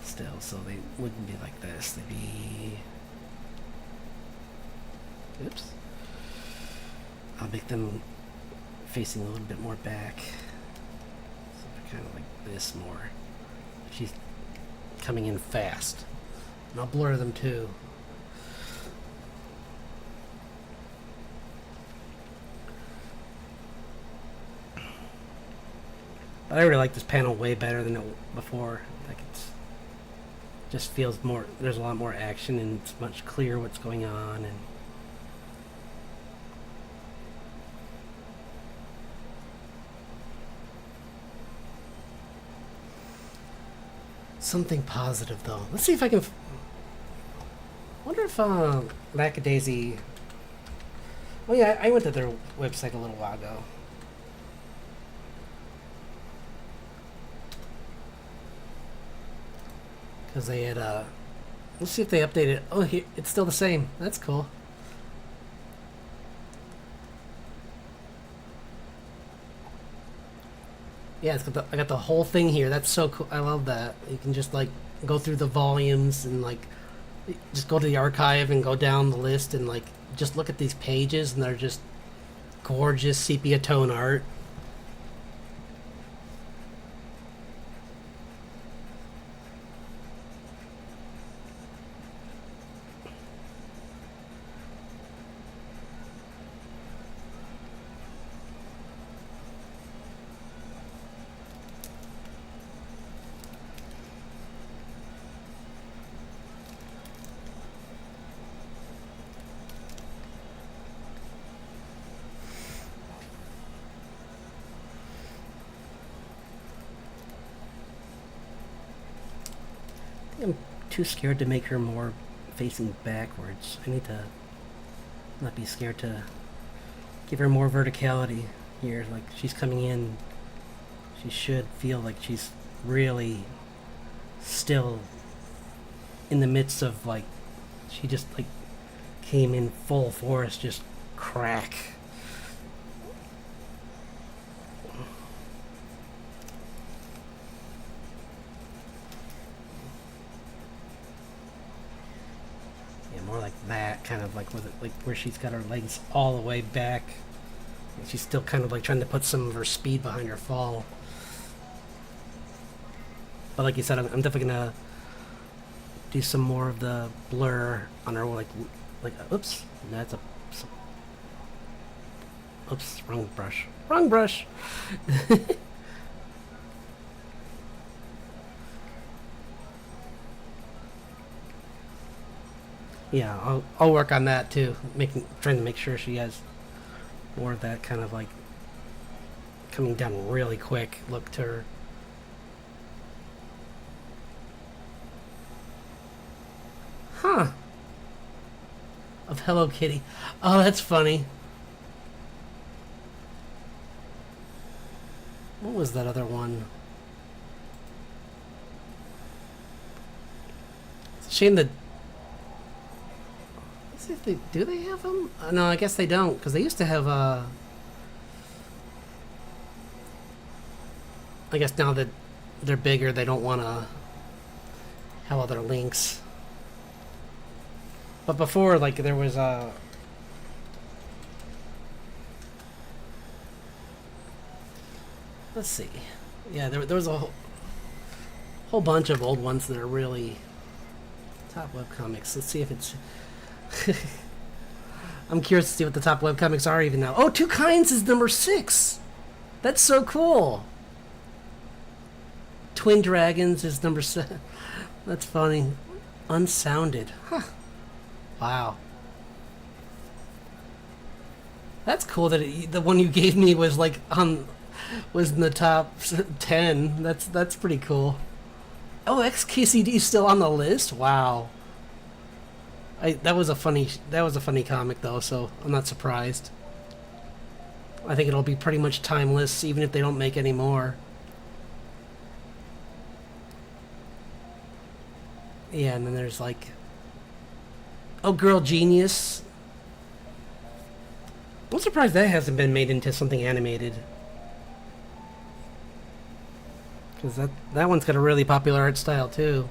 Still, so they wouldn't be like this. They'd be. Oops. I'll make them facing a little bit more back. So they're kind of like this more. She's coming in fast. And I'll blur them too. But I really like this panel way better than before. Like it's just feels more. There's a lot more action, and it's much clearer what's going on. And Something Positive though. Let's see if I can. Wonder if Lackadaisy. Oh yeah, I went to their website a little while ago. Because they had let's see if they updated. Oh, here it's still the same. That's cool. Yeah, I got the whole thing here. That's so cool. I love that. You can just like go through the volumes and like just go to the archive and go down the list and like just look at these pages, and they're just gorgeous sepia tone art. I'm too scared to make her more facing backwards. I need to not be scared to give her more verticality here. Like she's coming in, she should feel like she's really still in the midst of like she just like came in full force, just crack. Yeah, more like that. kind of like with it, like where she's got her legs all the way back. She's still kind of like trying to put some of her speed behind her fall. But like you said, I'm definitely gonna do some more of the blur on her, like oops, that's a, oops, wrong brush. Yeah, I'll work on that too, trying to make sure she has more of that kind of like coming down really quick look to her. Huh. Of Hello Kitty. Oh, that's funny. What was that other one? It's a shame that... Let's see if they... Do they have them? No, I guess they don't, because they used to have, I guess now that they're bigger, they don't want to have other links. But before, like, there was let's see. Yeah, there was a whole bunch of old ones that are really top webcomics. Let's see if it's... I'm curious to see what the top webcomics are even now. Oh, Two Kinds is number 6! That's so cool! Twin Dragons is number 7. That's funny. Unsounded. Huh. Wow. That's cool that the one you gave me was like was in the top 10. That's pretty cool. Oh, XKCD is still on the list? Wow. That was a funny comic though, so I'm not surprised. I think it'll be pretty much timeless even if they don't make any more. Yeah, and then there's like... Oh, Girl Genius. I'm surprised that hasn't been made into something animated. Because that one's got a really popular art style, too.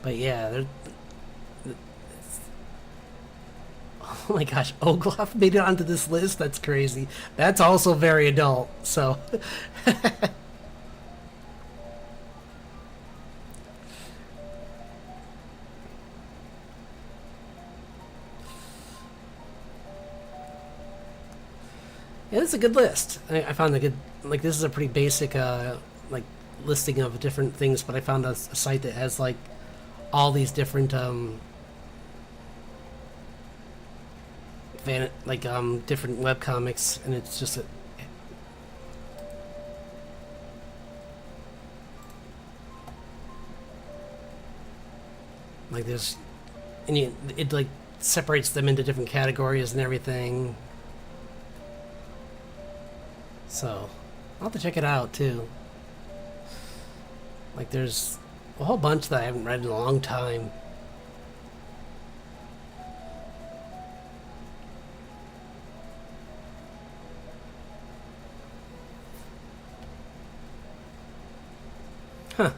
But yeah, oh my gosh, Ogloff made it onto this list? That's crazy. That's also very adult, so... Yeah, this is a good list. I found a good... Like, this is a pretty basic, like, listing of different things, but I found a site that has, like, all these different, different webcomics, and it's just like there's, and it like separates them into different categories and everything. So I'll have to check it out too. Like there's a whole bunch that I haven't read in a long time. Huh.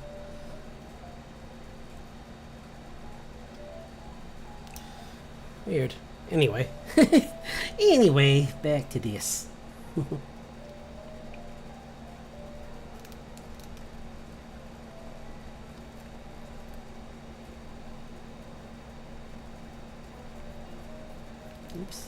Weird. Anyway. Anyway, back to this. Oops.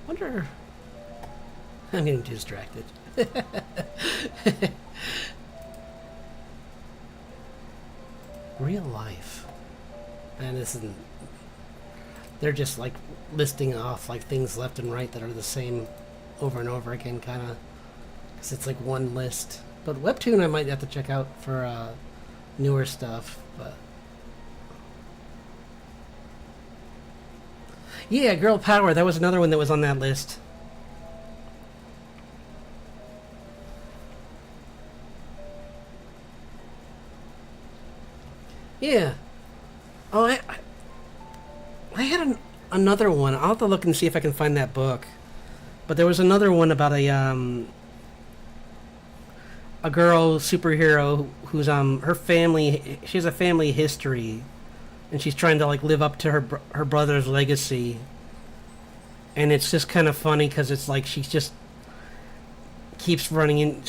Wonder... I'm getting distracted. Real life. And this isn't... They're just like listing off like things left and right that are the same over and over again, kind of, because it's like one list. But Webtoon I might have to check out for newer stuff. But yeah, Girl Power, that was another one that was on that list. Yeah. Oh, I had another one. I'll have to look and see if I can find that book. But there was another one about a girl superhero who's her family. She has a family history, and she's trying to like live up to her brother's legacy. And it's just kind of funny because it's like she just keeps running in.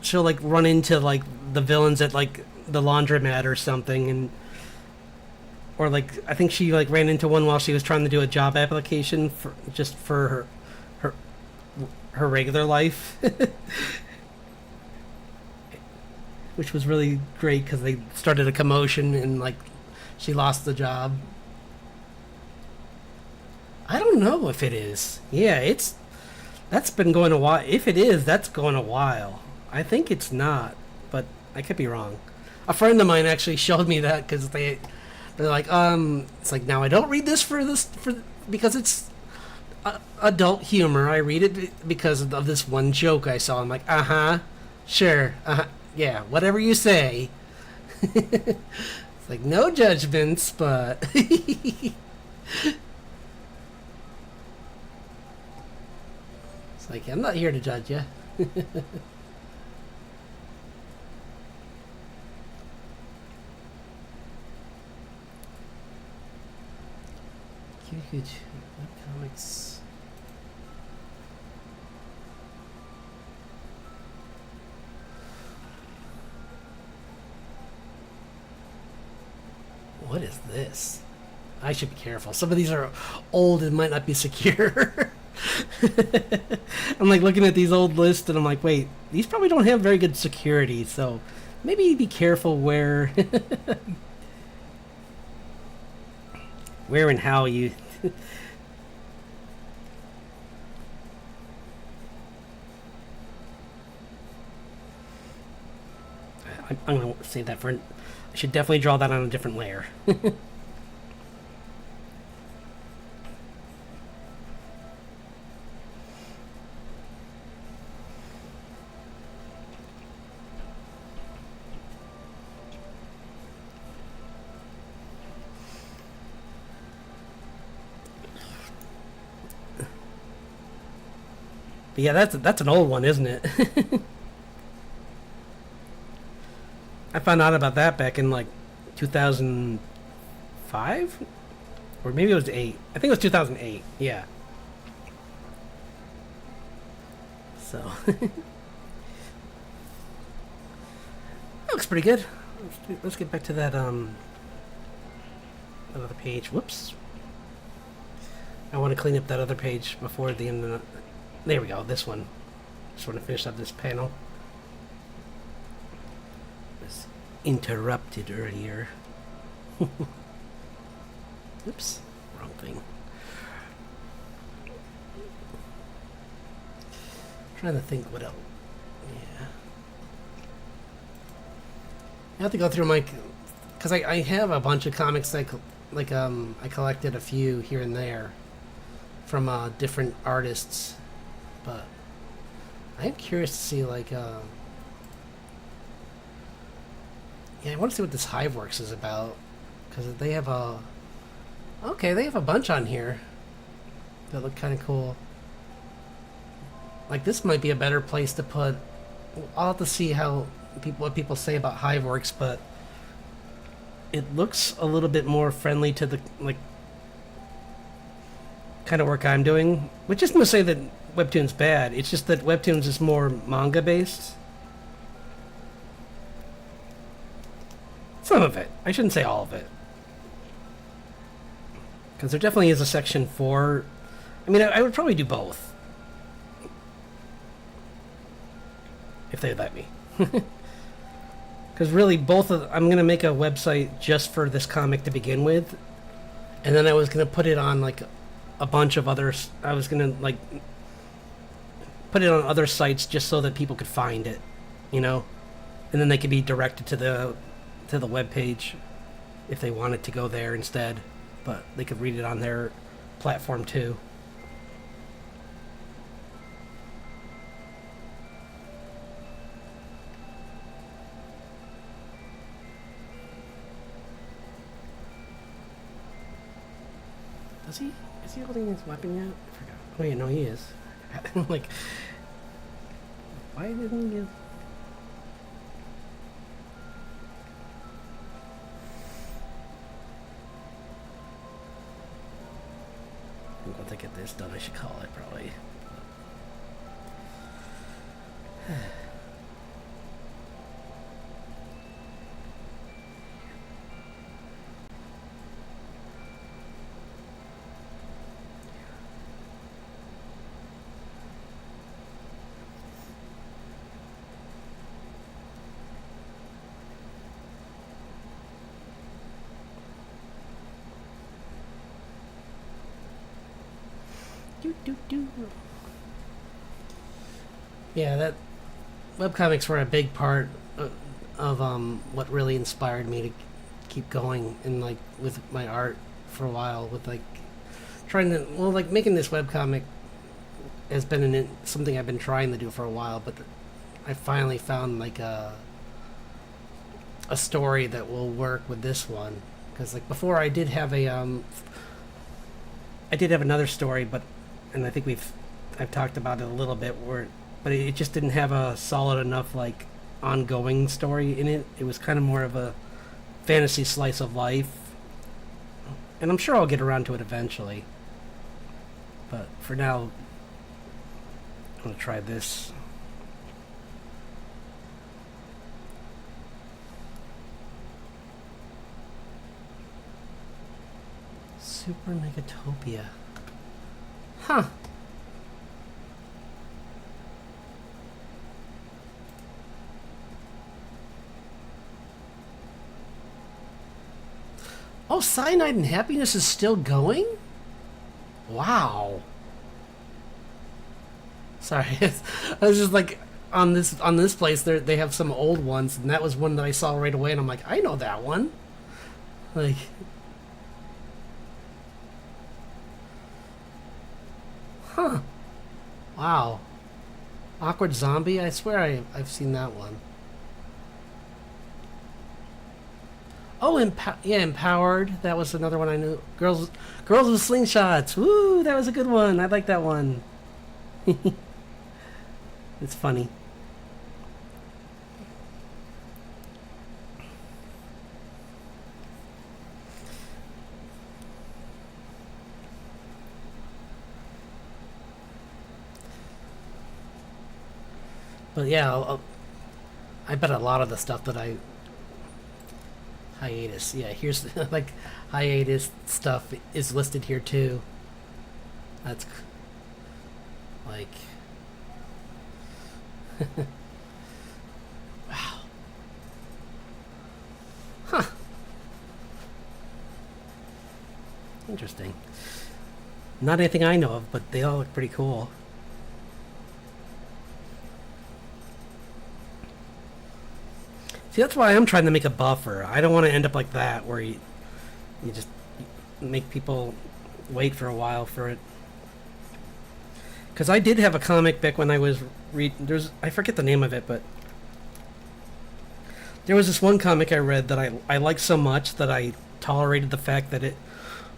She'll like run into like the villains at like the laundromat or something, and or like I think she like ran into one while she was trying to do a job application for her her regular life, which was really great because they started a commotion and like she lost the job. I don't know if it is. Yeah, that's been going a while. If it is, that's going a while. I think it's not, but I could be wrong. A friend of mine actually showed me that because they're like, it's like now I don't read this for because it's adult humor. I read it because of this one joke I saw. I'm like, sure, yeah, whatever you say. It's like no judgments, but it's like I'm not here to judge you. Cute comics. What is this? I should be careful. Some of these are old and might not be secure. I'm like looking at these old lists and I'm like, wait, these probably don't have very good security, so maybe be careful where where and how you I'm gonna save that for I should definitely draw that on a different layer. But yeah, that's an old one, isn't it? I found out about that back in like 2005, or maybe it was 8. I think it was 2008. Yeah. So that looks pretty good. Let's get back to that other page. Whoops. I want to clean up that other page before the end of the. There we go. This one. Just want to finish up this panel. Was interrupted earlier. Oops. Wrong thing. Trying to think what else. Yeah. I have to go through my, because I have a bunch of comics I collected a few here and there from different artists, but I am curious to see like yeah, I want to see what this Hiveworks is about because they have a they have a bunch on here that look kind of cool. Like this might be a better place to put. I'll have to see what people say about Hiveworks, but it looks a little bit more friendly to the like kind of work I'm doing. Which isn't to say that Webtoon's bad. It's just that Webtoons is more manga based. Some of it. I shouldn't say all of it. Because there definitely is a section for. I mean, I would probably do both. If they'd let me. Because really, I'm going to make a website just for this comic to begin with. And then I was going to put it on, like, a bunch of others. I was going to, like, put it on other sites just so that people could find it, you know? And then they could be directed to the web page if they wanted to go there instead. But they could read it on their platform, too. Was he? Is he holding his weapon yet? I forgot. Oh yeah, no, he is. Like, why didn't he? Once I get this done, I should call it probably. Yeah, that webcomics were a big part of what really inspired me to keep going and like with my art for a while. With like trying to like making this webcomic has been something I've been trying to do for a while, but I finally found like a story that will work with this one. Because like before, I did have another story, and I think I've talked about it a little bit, but it just didn't have a solid enough like ongoing story in it. It was kind of more of a fantasy slice of life, and I'm sure I'll get around to it eventually. But for now, I'm gonna try this. Super Megatopia. Huh. Oh, Cyanide and Happiness is still going? Wow. Sorry, I was just like on this place. They have some old ones, and that was one that I saw right away, and I'm like, I know that one. Like, huh? Wow. Awkward Zombie. I swear I've seen that one. Oh, Empowered. That was another one I knew. Girls with Slingshots. Woo, that was a good one. I like that one. It's funny. But yeah, I bet a lot of the stuff that hiatus. Yeah, here's like hiatus stuff is listed here too. That's like wow. Huh. Interesting. Not anything I know of, but they all look pretty cool. See, that's why I'm trying to make a buffer. I don't want to end up like that, where you just make people wait for a while for it. Because I did have a comic back when I was I forget the name of it, but there was this one comic I read that I liked so much that I tolerated the fact that it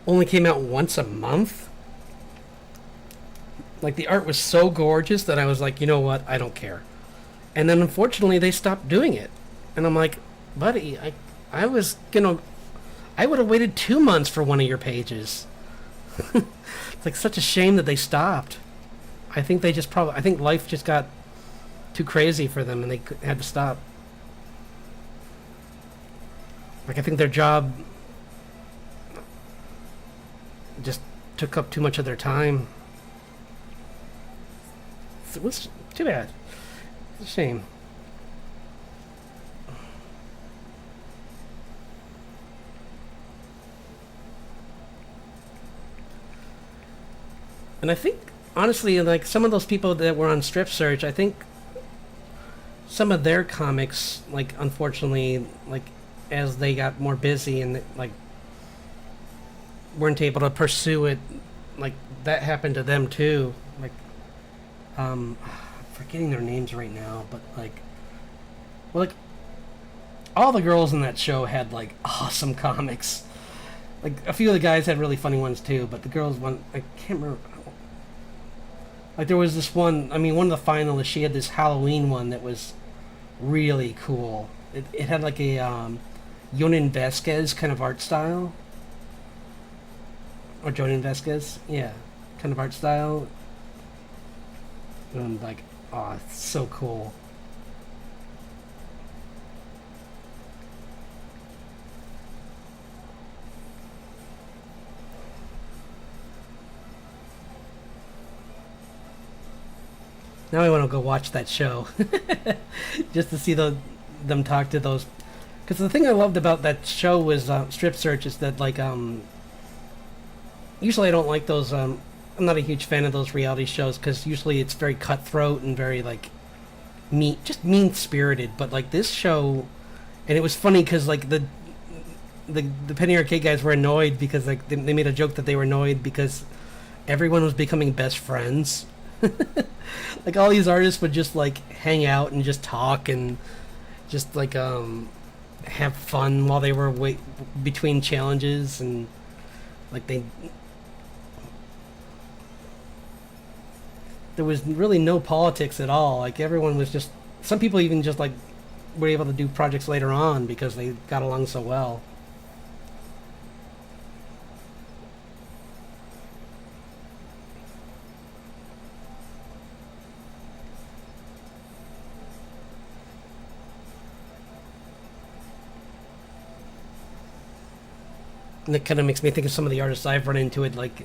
only came out once a month. Like, the art was so gorgeous that I was like, you know what, I don't care. And then unfortunately they stopped doing it. And I'm like, buddy, I would have waited 2 months for one of your pages. It's like such a shame that they stopped. I think life just got too crazy for them and they had to stop. Like, I think their job just took up too much of their time. It was too bad. It's a shame. And I think, honestly, like, some of those people that were on Strip Search, I think some of their comics, like, unfortunately, like, as they got more busy and, like, weren't able to pursue it, like, that happened to them, too. Like, I'm forgetting their names right now, but, like, well, like, all the girls in that show had, like, awesome comics. Like a few of the guys had really funny ones too, but the girls one I can't remember. Like there was this one. I mean, one of the finalists. She had this Halloween one that was really cool. It had like a Yonin Vasquez kind of art style, or Jonin Vasquez, yeah, kind of art style. And I'm like, oh, it's so cool. Now I want to go watch that show, just to see them talk to those. Because the thing I loved about that show was Strip Search is that like usually I don't like those. I'm not a huge fan of those reality shows because usually it's very cutthroat and very like mean spirited. But like this show, and it was funny because like the Penny Arcade guys were annoyed because like they made a joke that they were annoyed because everyone was becoming best friends. Like all these artists would just like hang out and just talk and just like have fun while they were between challenges, and like there was really no politics at all. Like everyone was just, some people even just like were able to do projects later on because they got along so well. And it kind of makes me think of some of the artists I've run into it like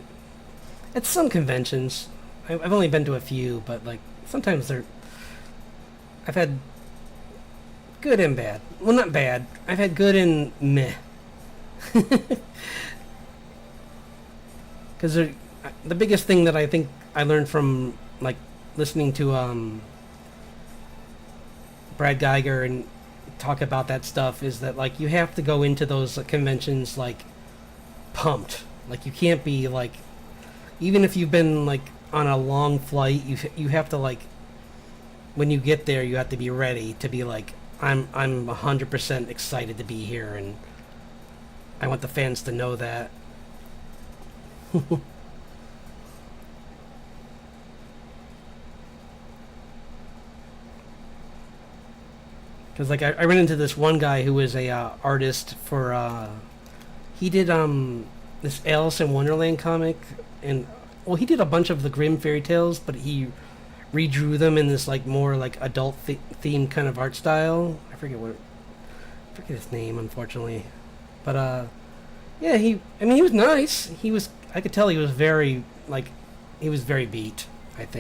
at some conventions. I've only been to a few, but like sometimes I've had good and bad. Well, not bad. I've had good and meh. Because the biggest thing that I think I learned from like listening to Brad Geiger and talk about that stuff is that like you have to go into those conventions like pumped. Like you can't be like, even if you've been like on a long flight, you have to like, when you get there you have to be ready to be like, I'm 100% excited to be here and I want the fans to know that. Because like I ran into this one guy who was a artist for he did this Alice in Wonderland comic, and well he did a bunch of the Grimm fairy tales, but he redrew them in this like more like adult themed kind of art style. I forget his name, unfortunately, but yeah, I mean he was nice. I could tell he was very like, he was very beat, I think.